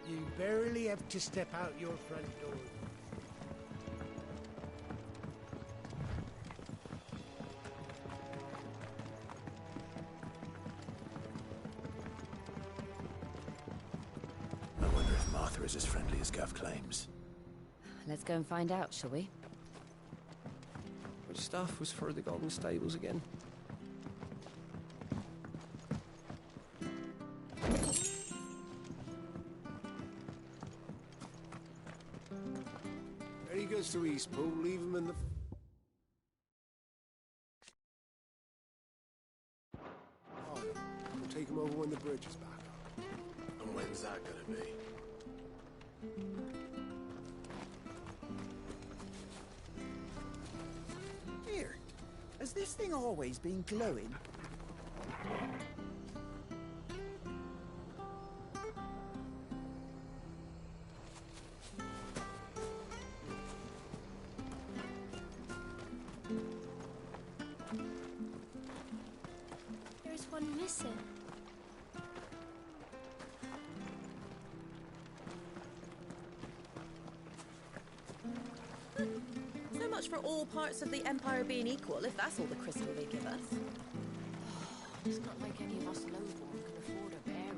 You barely have to step out your front door. I wonder if Martha is as friendly as Gav claims. Let's go and find out, shall we? Which staff was for the Golden Stables again? There he goes to Eastpool, leave him in the... Oh, we'll take him over when the bridge is back up. And when's that gonna be? Here, has this thing always been glowing? There's one missing. So much for all parts of the Empire being equal, if that's all the crystal they give us. It's not like any of us lowborn can afford a bearer.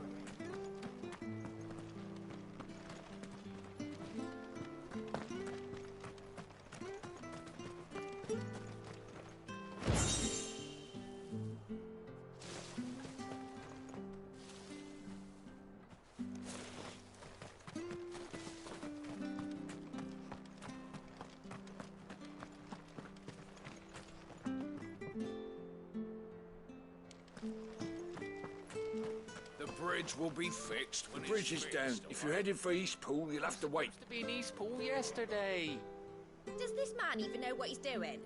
The bridge will be fixed when the bridge is down. If you're headed for Eastpool, you'll have to wait. To be in Eastpool yesterday. Does this man even know what he's doing?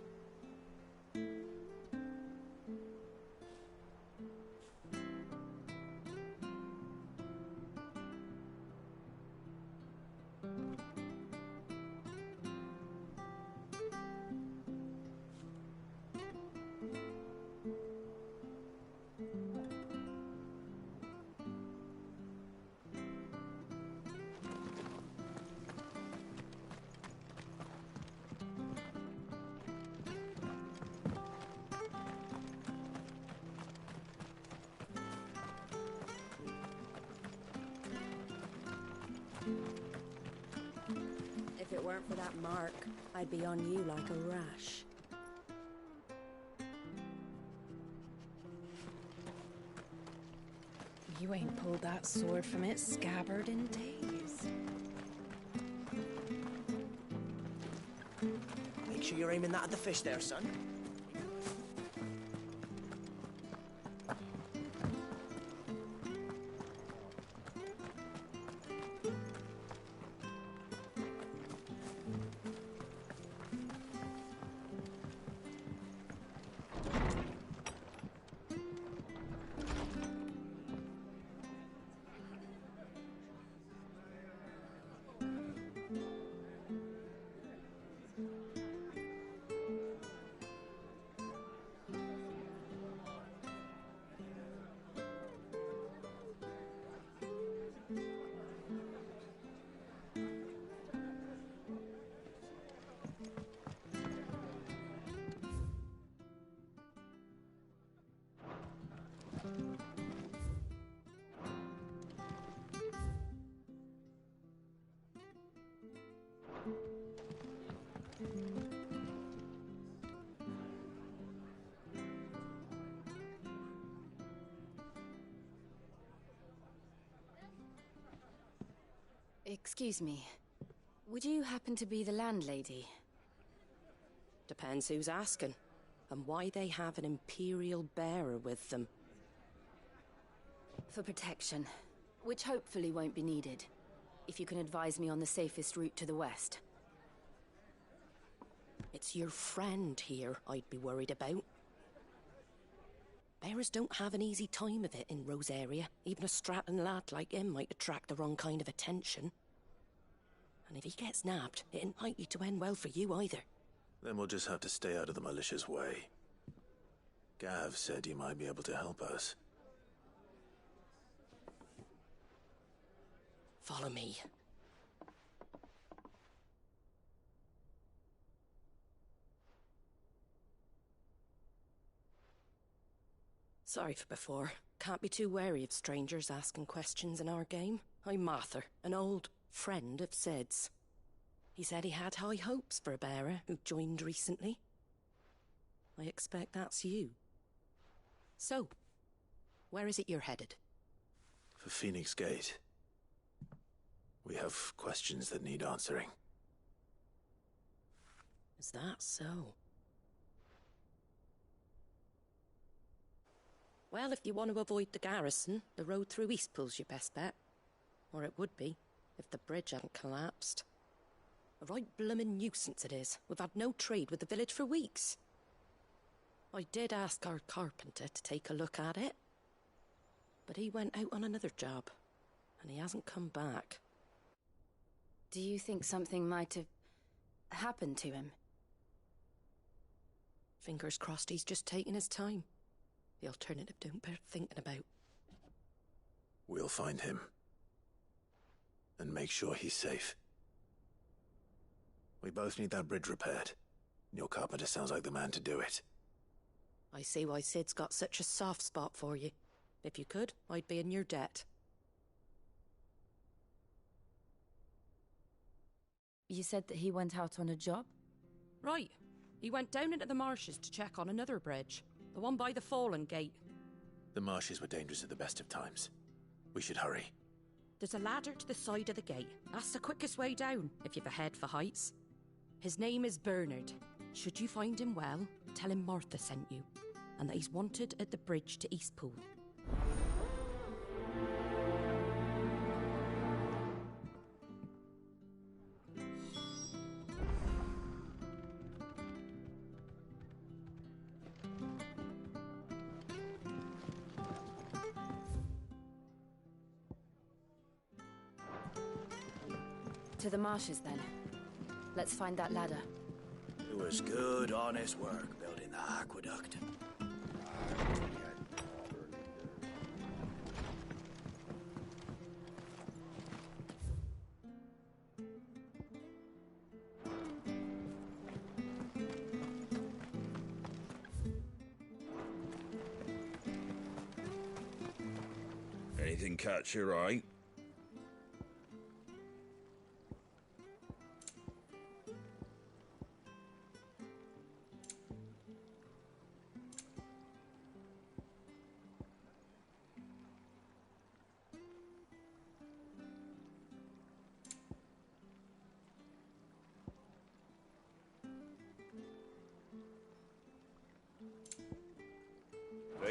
If it weren't for that mark, I'd be on you like a rash. You ain't pulled that sword from its scabbard in days. Make sure you're aiming that at the fish there, son. Excuse me. Would you happen to be the landlady? Depends who's asking, and why they have an Imperial bearer with them. For protection, which hopefully won't be needed. If you can advise me on the safest route to the west. It's your friend here I'd be worried about. Bearers don't have an easy time of it in Rose area. Even a Stratton lad like him might attract the wrong kind of attention. And if he gets nabbed, it ain't likely to end well for you either. Then we'll just have to stay out of the malicious way. Gav said you might be able to help us. Follow me. Sorry for before. Can't be too wary of strangers asking questions in our game. I'm Martha, an old friend of Sid's. He said he had high hopes for a bearer who joined recently. I expect that's you. So, where is it you're headed? For Phoenix Gate. We have questions that need answering. Is that so? Well, if you want to avoid the garrison, the road through Eastpool's your best bet. Or it would be, if the bridge hadn't collapsed. A right bloomin' nuisance it is. We've had no trade with the village for weeks. I did ask our carpenter to take a look at it. But he went out on another job, and he hasn't come back. Do you think something might have happened to him? Fingers crossed he's just taking his time. The alternative don't bear thinking about. We'll find him. And make sure he's safe. We both need that bridge repaired. Your carpenter sounds like the man to do it. I see why Sid's got such a soft spot for you. If you could, I'd be in your debt. You said that he went out on a job? Right. He went down into the marshes to check on another bridge. The one by the Fallen Gate. The marshes were dangerous at the best of times. We should hurry. There's a ladder to the side of the gate. That's the quickest way down, if you've a head for heights. His name is Bernard. Should you find him well, tell him Martha sent you, and that he's wanted at the bridge to Eastpool. To the marshes, then. Let's find that ladder. It was good, honest work building the aqueduct. Anything catch your eye?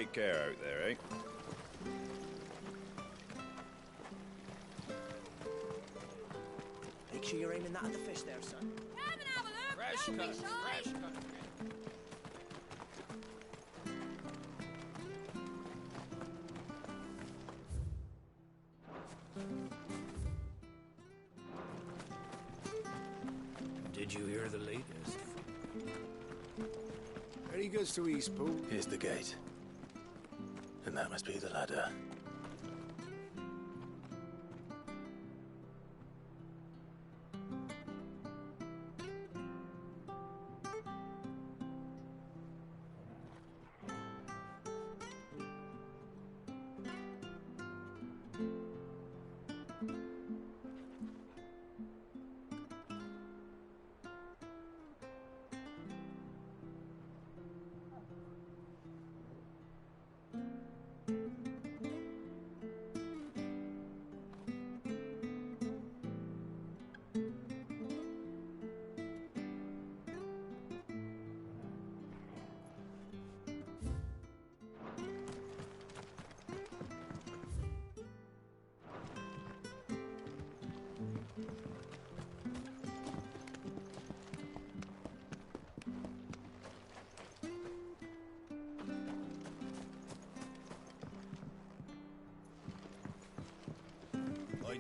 Take care out there, eh? Make sure you're aiming that at the fish there, son. Come and have a look! Fresh Don't be cut, shy! fresh cut. Did you hear the latest? Any goods to Eastpool? Here's the gate. And that must be the ladder.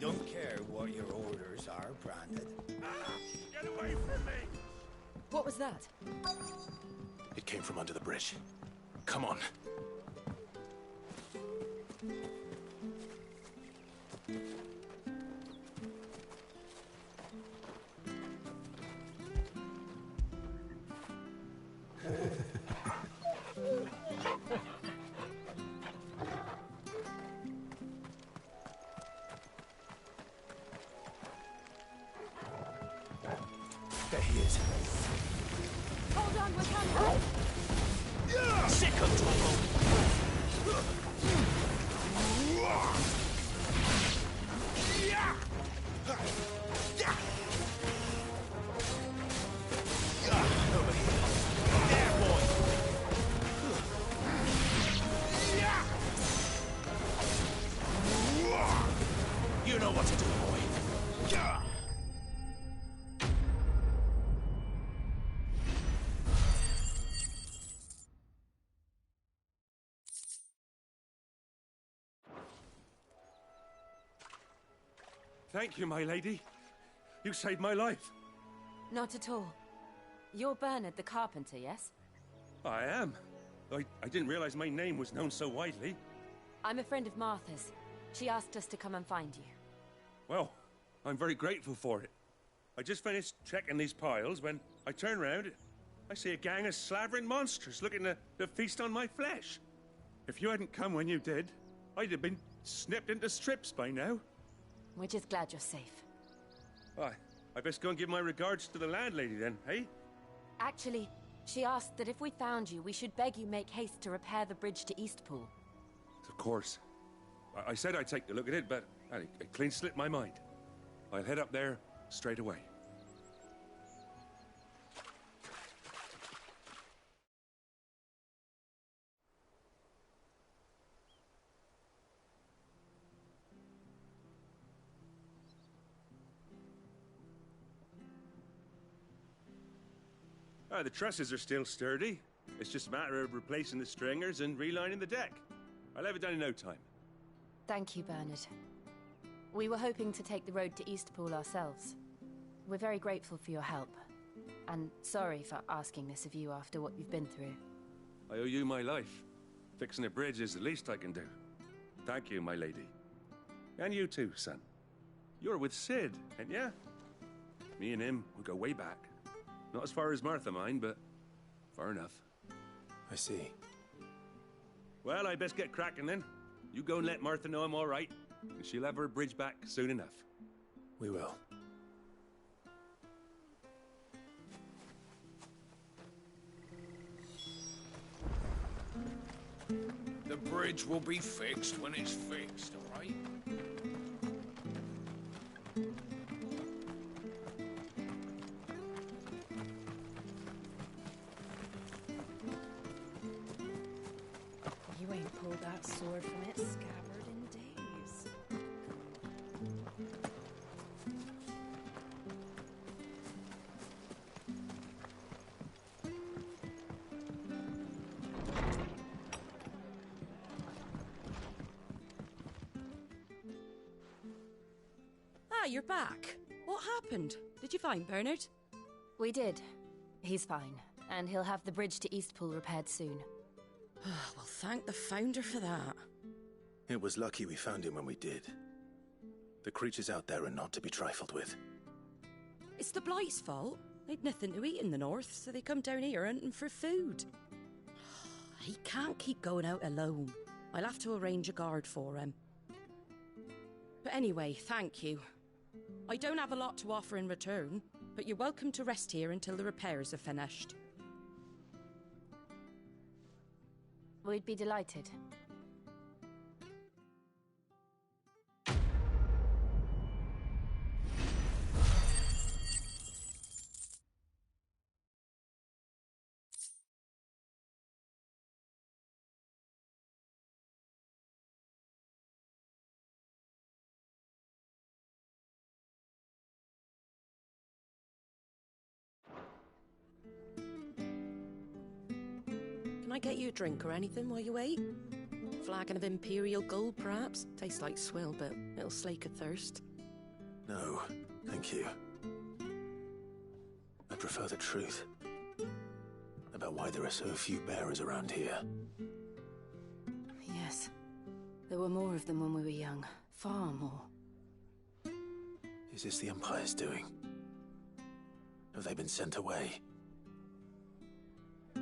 don't care what your orders are, Brandon. Get away from me! What was that? It came from under the bridge. Come on. There he is. Hold on, we're coming! Sick of trouble! Over here. There, boy! You know what to do, boy. Thank you, my lady. You saved my life. Not at all. You're Bernard the carpenter, yes? I am. I didn't realize my name was known so widely. I'm a friend of Martha's. She asked us to come and find you. Well, I'm very grateful for it. I just finished checking these piles when I turn round. I see a gang of slavering monsters looking to feast on my flesh. If you hadn't come when you did, I'd have been snipped into strips by now. We're just glad you're safe. I best go and give my regards to the landlady then, hey? Actually, she asked that if we found you, we should beg you make haste to repair the bridge to Eastpool. Of course. I said I'd take a look at it, but it clean slipped my mind. I'll head up there straight away. The trusses are still sturdy. It's just a matter of replacing the stringers and relining the deck. I'll have it done in no time. Thank you, Bernard. We were hoping to take the road to Eastpool ourselves. We're very grateful for your help. And sorry for asking this of you after what you've been through. I owe you my life. Fixing a bridge is the least I can do. Thank you, my lady. And you too, son. You're with Sid, ain't ya? Me and him, we go way back. Not as far as Martha, mind, but far enough. I see. Well, I best get cracking then. You go and let Martha know I'm all right, and she'll have her bridge back soon enough. We will. The bridge will be fixed when it's fixed, all right? You ain't pulled that sword from its scabbard in days. Ah, you're back. What happened? Did you find Bernard? We did. He's fine, and he'll have the bridge to Eastpool repaired soon. Well, thank the Founder for that. It was lucky we found him when we did. The creatures out there are not to be trifled with. It's the Blight's fault. They'd nothing to eat in the north, so they come down here hunting for food. He can't keep going out alone. I'll have to arrange a guard for him. But anyway, thank you. I don't have a lot to offer in return, but you're welcome to rest here until the repairs are finished. We'd be delighted. Can I get you a drink or anything while you wait? Flagon of Imperial Gold, perhaps? Tastes like swill, but it'll slake a thirst. No, thank you. I prefer the truth about why there are so few bearers around here. Yes. There were more of them when we were young. Far more. Is this the Empire's doing? Have they been sent away? They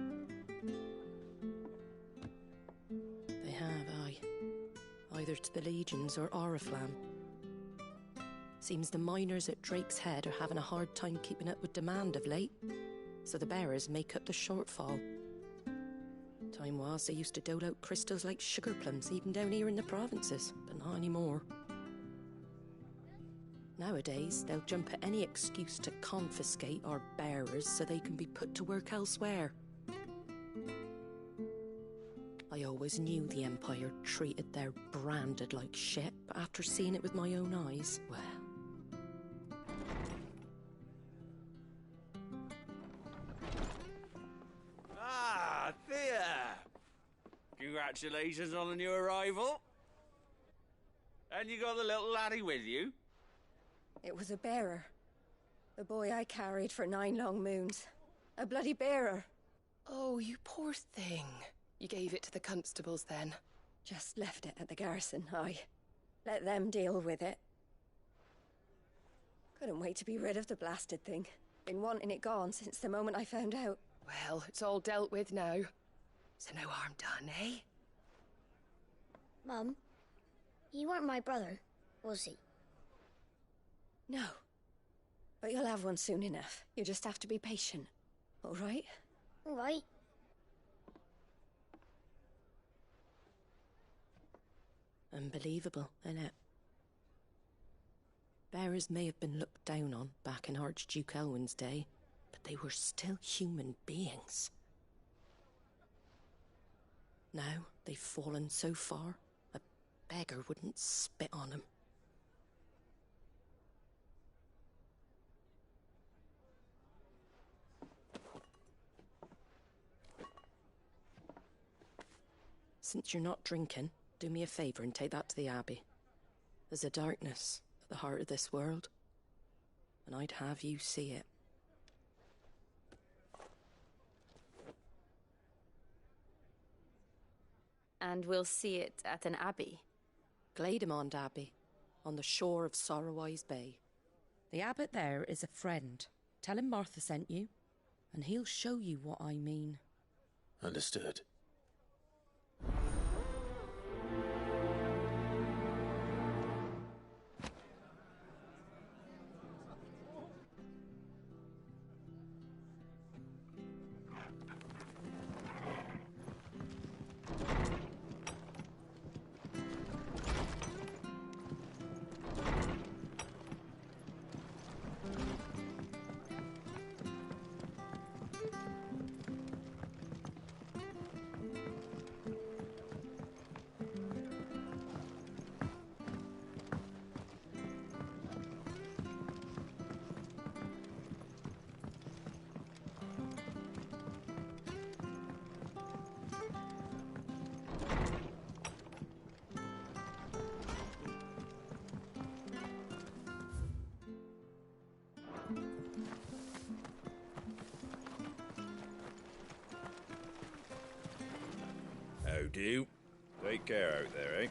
have, aye. Either to the Legions or Oriflamme. Seems the miners at Drake's Head are having a hard time keeping up with demand of late, so the bearers make up the shortfall. Time was they used to dole out crystals like sugar plums even down here in the provinces, but not anymore. Nowadays, they'll jump at any excuse to confiscate our bearers so they can be put to work elsewhere. I always knew the Empire treated their branded like shit, but after seeing it with my own eyes, well... Ah, Cweeya! Congratulations on the new arrival. And you got the little laddie with you? It was a bearer. The boy I carried for 9 long moons. A bloody bearer. Oh, you poor thing. You gave it to the constables then? Just left it at the garrison, aye. Let them deal with it. Couldn't wait to be rid of the blasted thing. Been wanting it gone since the moment I found out. Well, it's all dealt with now. So no harm done, eh? Mum, he weren't my brother, was he? No. But you'll have one soon enough. You just have to be patient. All right? All right. Unbelievable, innit? Bearers may have been looked down on back in Archduke Elwin's day, but they were still human beings. Now they've fallen so far, a beggar wouldn't spit on them. Since you're not drinking, do me a favour and take that to the Abbey. There's a darkness at the heart of this world, and I'd have you see it. And we'll see it at an abbey? Glademond Abbey, on the shore of Sorrowise Bay. The abbot there is a friend. Tell him Martha sent you, and he'll show you what I mean. Understood. How do? Take care out there, eh?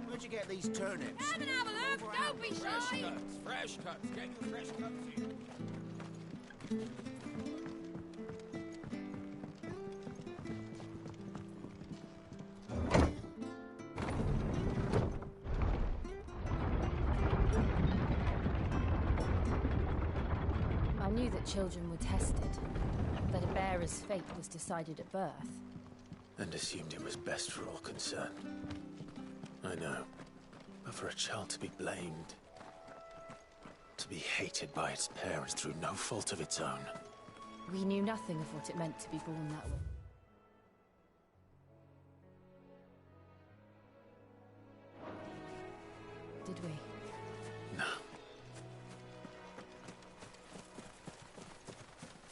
Where'd you get these turnips? Come and have a look, don't be shy! Fresh cuts, get your fresh cuts here. I knew that children were tested, that a bearer's fate was decided at birth. And assumed it was best for all concerned. I know. But for a child to be blamed, to be hated by its parents through no fault of its own. We knew nothing of what it meant to be born that way. Did we? No.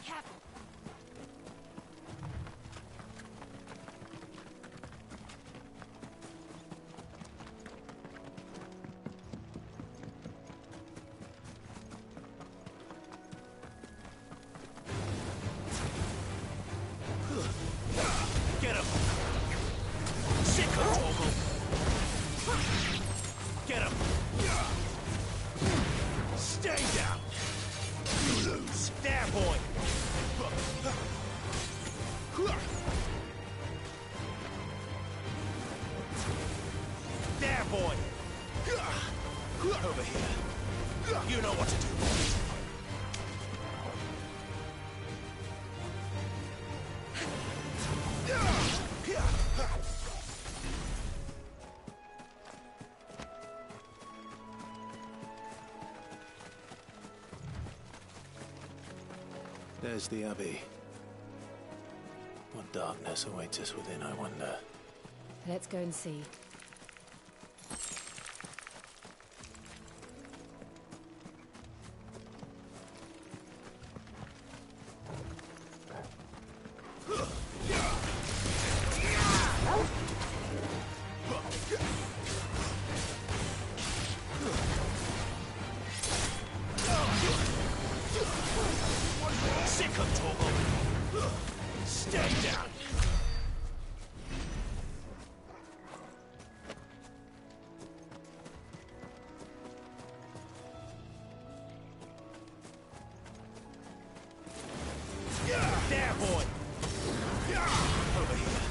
Careful! boy! Over here. You know what to do, boy. There's the Abbey. What darkness awaits us within, I wonder. Let's go and see. Sick of Torgal! Stay down! There, boy! Over here.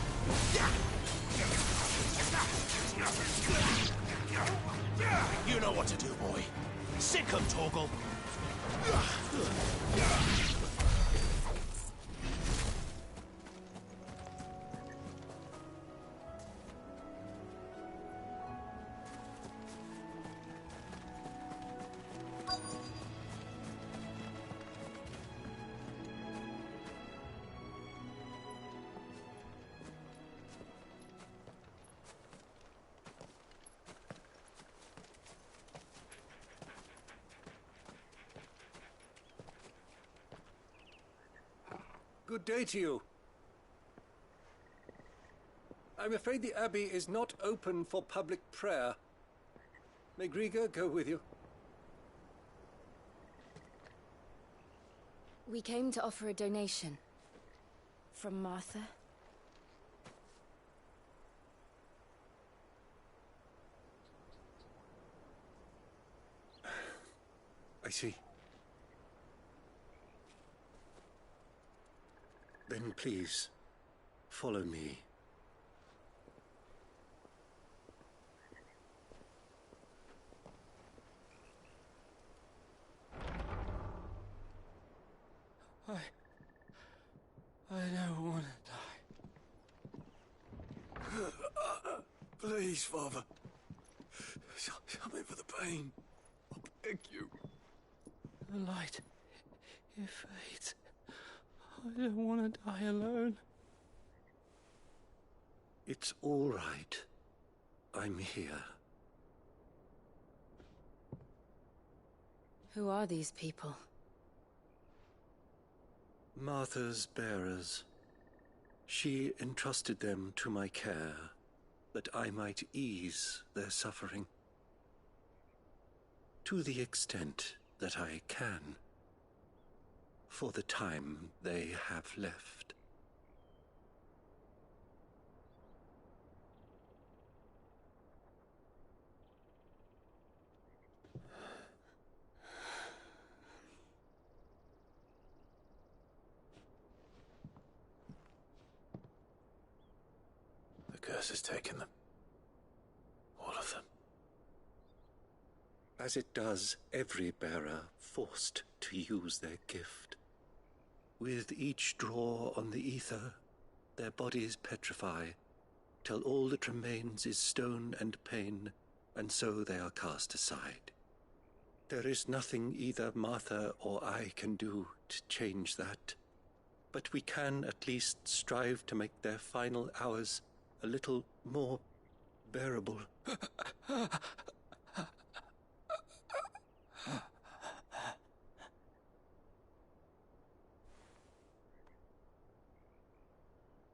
You know what to do, boy. Sick of Torgal! Good day to you. I'm afraid the Abbey is not open for public prayer. May Griga go with you? We came to offer a donation. From Martha. I see. Then please, follow me. I don't want to die. Please, Father. Shut me for the pain. I beg you. The light, it fades. I don't want to die alone. It's all right. I'm here. Who are these people? Martha's bearers. She entrusted them to my care, that I might ease their suffering. To the extent that I can. For the time they have left. The curse has taken them. All of them. As it does every bearer forced to use their gift. With each draw on the ether, their bodies petrify, till all that remains is stone and pain, and so they are cast aside. There is nothing either Martha or I can do to change that, but we can at least strive to make their final hours a little more bearable.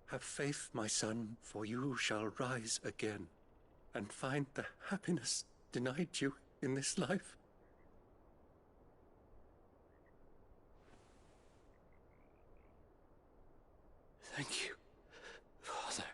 Have faith, my son, for you shall rise again, and find the happiness denied you in this life. Thank you, Father.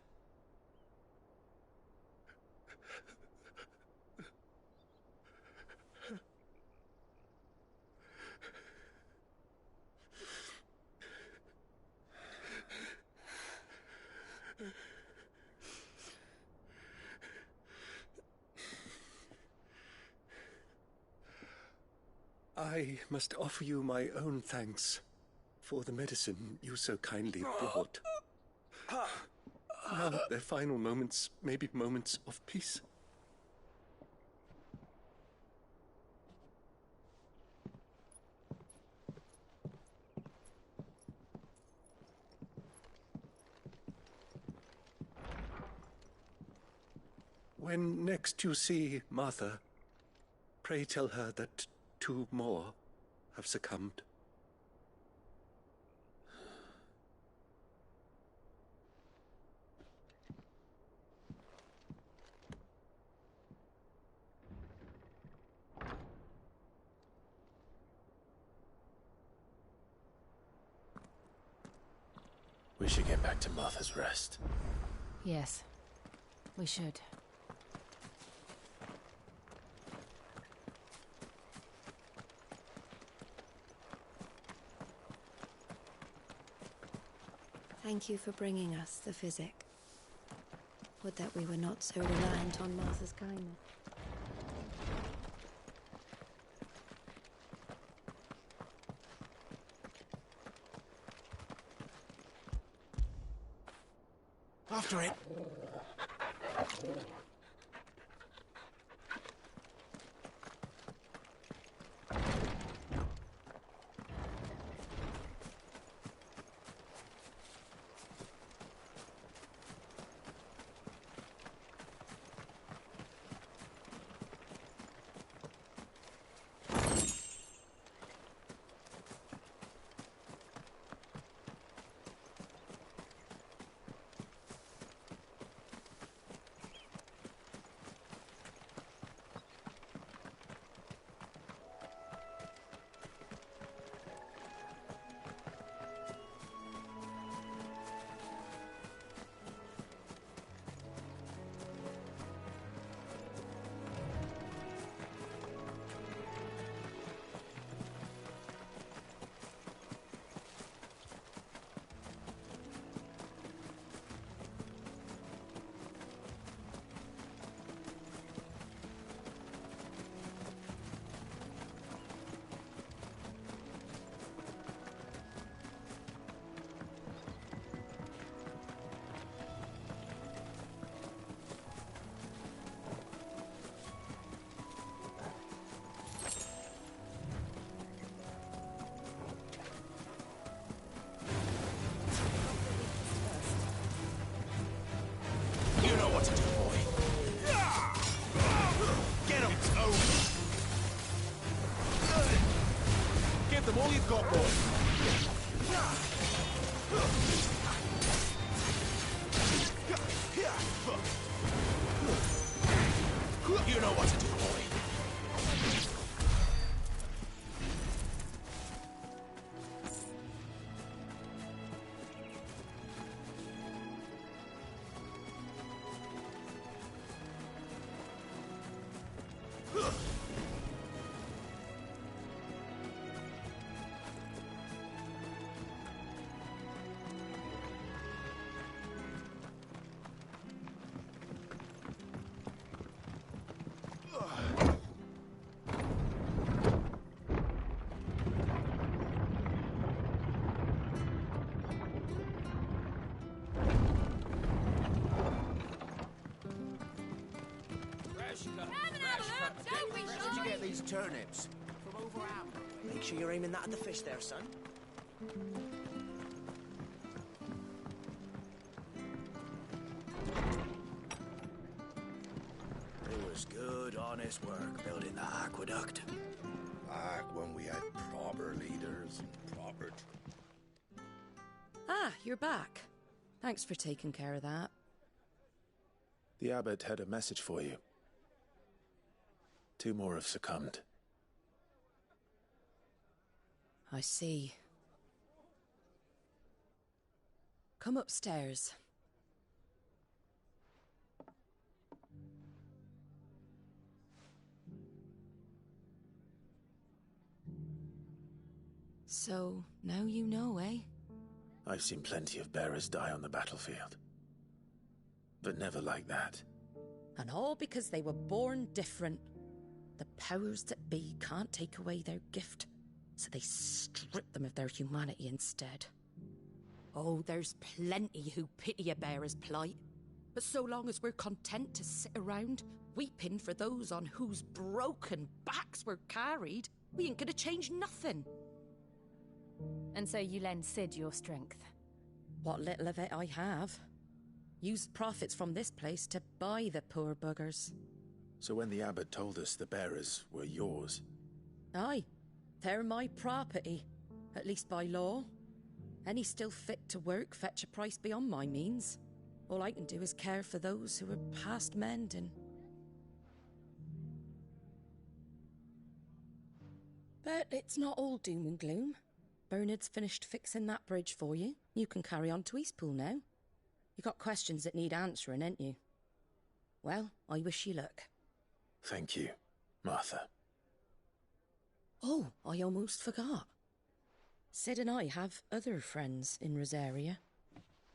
I must offer you my own thanks for the medicine you so kindly brought. Now their final moments may be moments of peace. When next you see Martha, pray tell her that 2 more have succumbed. We should get back to Martha's Rest. Yes, we should. Thank you for bringing us the physic. Would that we were not so reliant on Martha's kindness. After it. All you've got, boy. You know what to do, boy. Where'd you get these turnips? From over Amber. Make sure you're aiming that at the fish there, son. It was good, honest work building the aqueduct. Back when we had proper leaders and proper... Ah, you're back. Thanks for taking care of that. The abbot had a message for you. 2 more have succumbed. I see. Come upstairs. So, now you know, eh? I've seen plenty of bearers die on the battlefield. But never like that. And all because they were born different. The powers that be can't take away their gift, so they strip them of their humanity instead. Oh, there's plenty who pity a bearer's plight. But so long as we're content to sit around, weeping for those on whose broken backs we're carried, we ain't gonna change nothing. And so you lend Sid your strength? What little of it I have. Use profits from this place to buy the poor buggers. So when the abbot told us the bearers were yours... Aye, they're my property, at least by law. Any still fit to work fetch a price beyond my means. All I can do is care for those who are past mending. But it's not all doom and gloom. Bernard's finished fixing that bridge for you. You can carry on to Eastpool now. You got questions that need answering, ain't you? Well, I wish you luck. Thank you, Martha. Oh, I almost forgot. Sid and I have other friends in Rosaria.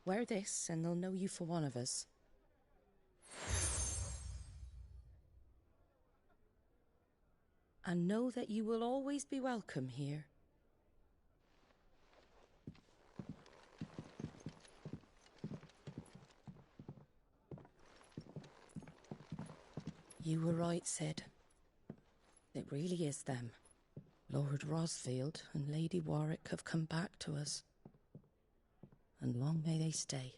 Wear this and they'll know you for one of us. And know that you will always be welcome here. You were right, Sid. It really is them. Lord Rosfield and Lady Warwick have come back to us. And long may they stay.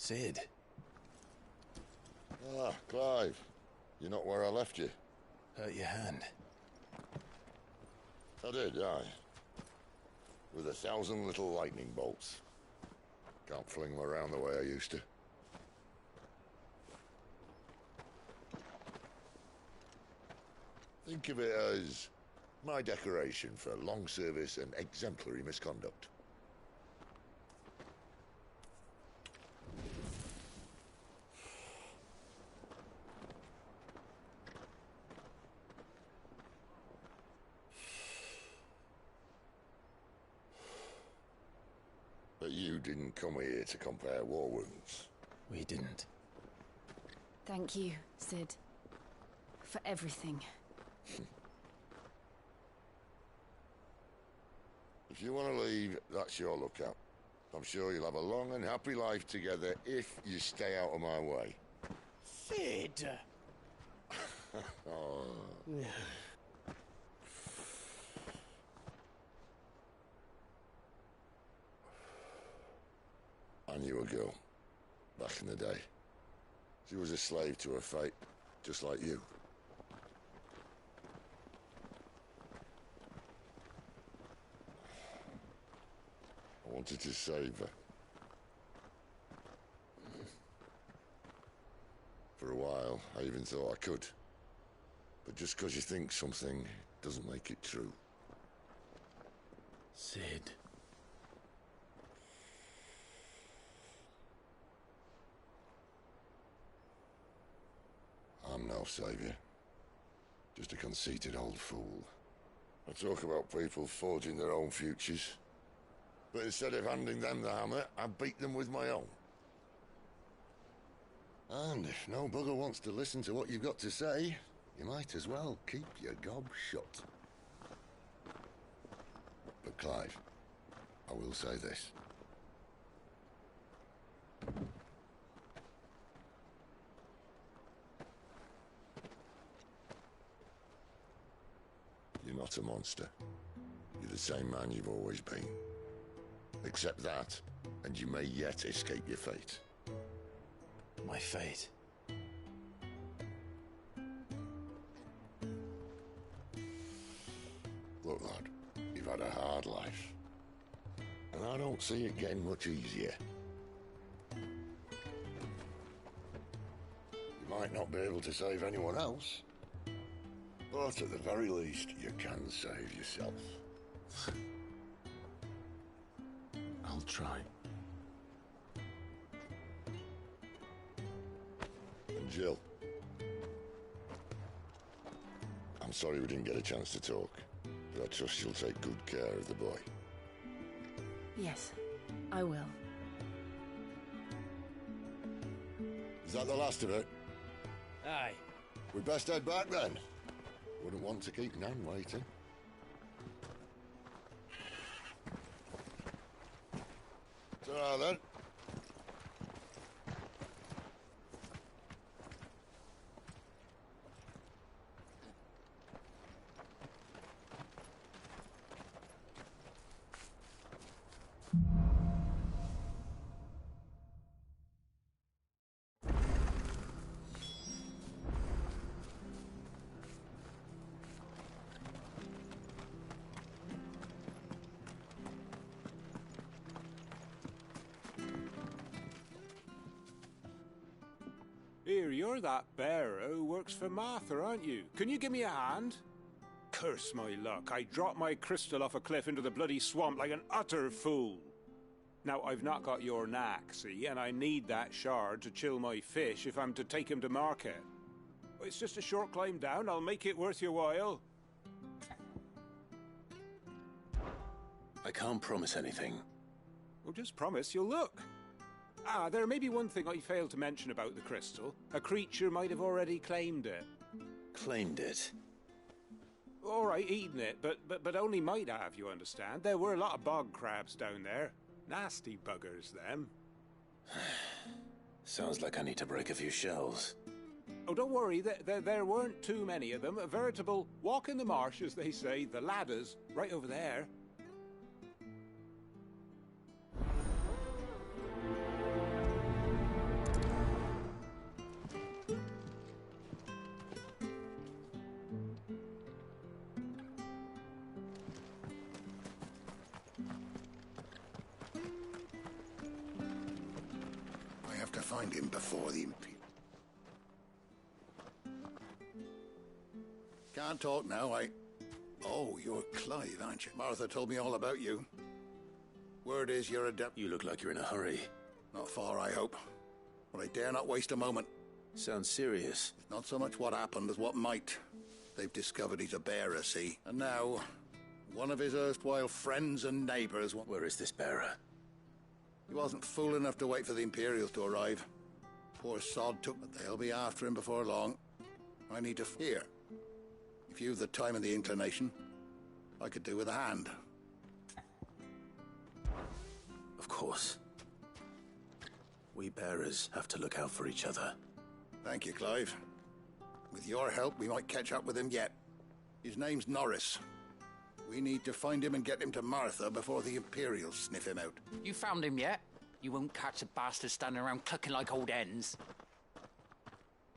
Sid. Ah, Clive. You're not where I left you. Hurt your hand. I did, aye. With 1,000 little lightning bolts. Can't fling them around the way I used to. Think of it as my decoration for long service and exemplary misconduct. But you didn't come here to compare war wounds. We didn't. Thank you, Sid. For everything. If you want to leave, that's your lookout. I'm sure you'll have a long and happy life together if you stay out of my way. Sid! Oh. I knew a girl, back in the day. She was a slave to her fate, just like you. I wanted to save her. For a while, I even thought I could. But just because you think something doesn't make it true. Sid. I'm no savior. Just a conceited old fool. I talk about people forging their own futures. But instead of handing them the hammer, I beat them with my own. And if no bugger wants to listen to what you've got to say, you might as well keep your gob shut. But Clive, I will say this. not a monster. You're the same man you've always been. Accept that, and you may yet escape your fate. My fate? Look, lad, you've had a hard life. And I don't see it getting much easier. You might not be able to save anyone else, but at the very least, you can save yourself. I'll try. And Jill, I'm sorry we didn't get a chance to talk, but I trust you'll take good care of the boy. Yes, I will. Is that the last of it? Aye. We best head back then. Wouldn't want to keep Nan waiting. Ta-ra then. Here, you're that bearer who works for Martha, aren't you? Can you give me a hand? Curse my luck, I dropped my crystal off a cliff into the bloody swamp like an utter fool. Now, I've not got your knack, see, and I need that shard to chill my fish if I'm to take him to market. It's just a short climb down, I'll make it worth your while. I can't promise anything. Well, just promise you'll look. Ah, there may be one thing I failed to mention about the crystal. A creature might have already claimed it. Claimed it? All right, eaten it, but only might have, you understand. There were a lot of bog crabs down there. Nasty buggers, them. Sounds like I need to break a few shells. Oh, don't worry, there weren't too many of them. A veritable walk in the marsh, as they say. The ladders, right over there. To find him before the Can't talk now, Oh, you're Clive, aren't you? Martha told me all about you. Word is you're adept. You look like you're in a hurry. Not far, I hope. But I dare not waste a moment. Sounds serious. It's not so much what happened as what might. They've discovered he's a bearer, see? And now, one of his erstwhile friends and neighbours... Where is this bearer? He wasn't fool enough to wait for the Imperials to arrive. Poor sod took, but they'll be after him before long. I need to fear. If you've the time and the inclination, I could do with a hand. Of course. We bearers have to look out for each other. Thank you, Clive. With your help, we might catch up with him yet. His name's Norris. We need to find him and get him to Martha before the Imperials sniff him out. You found him yet? You won't catch a bastard standing around clucking like old hens.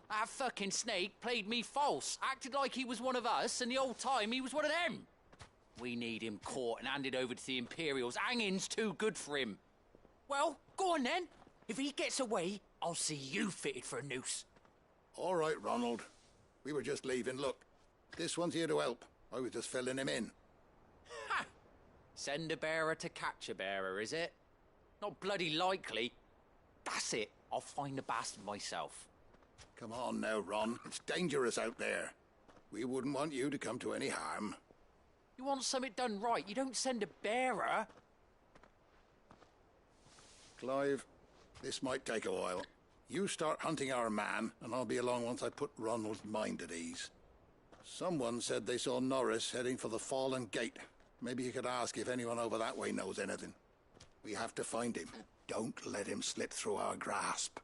That fucking snake played me false, acted like he was one of us, and the whole time he was one of them. We need him caught and handed over to the Imperials. Hanging's too good for him. Well, go on then. If he gets away, I'll see you fitted for a noose. All right, Ronald. We were just leaving. Look, this one's here to help. I was just filling him in. Ha! Send a bearer to catch a bearer, is it? Not bloody likely. That's it. I'll find the bastard myself. Come on now, Ron. It's dangerous out there. We wouldn't want you to come to any harm. You want something done right, you don't send a bearer. Clive, this might take a while. You start hunting our man, and I'll be along once I put Ronald's mind at ease. Someone said they saw Norris heading for the Fallen Gate. Maybe you could ask if anyone over that way knows anything. We have to find him. Don't let him slip through our grasp.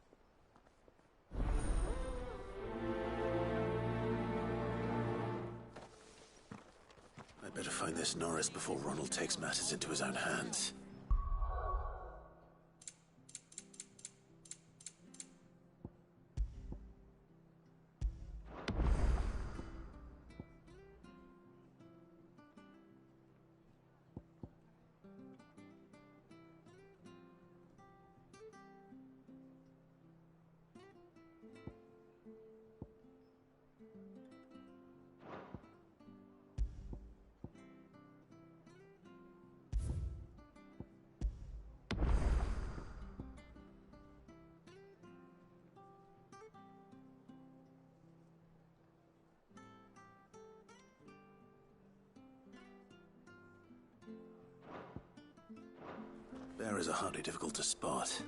I Better find this Norris before Ronald takes matters into his own hands. Bearers are hardly difficult to spot.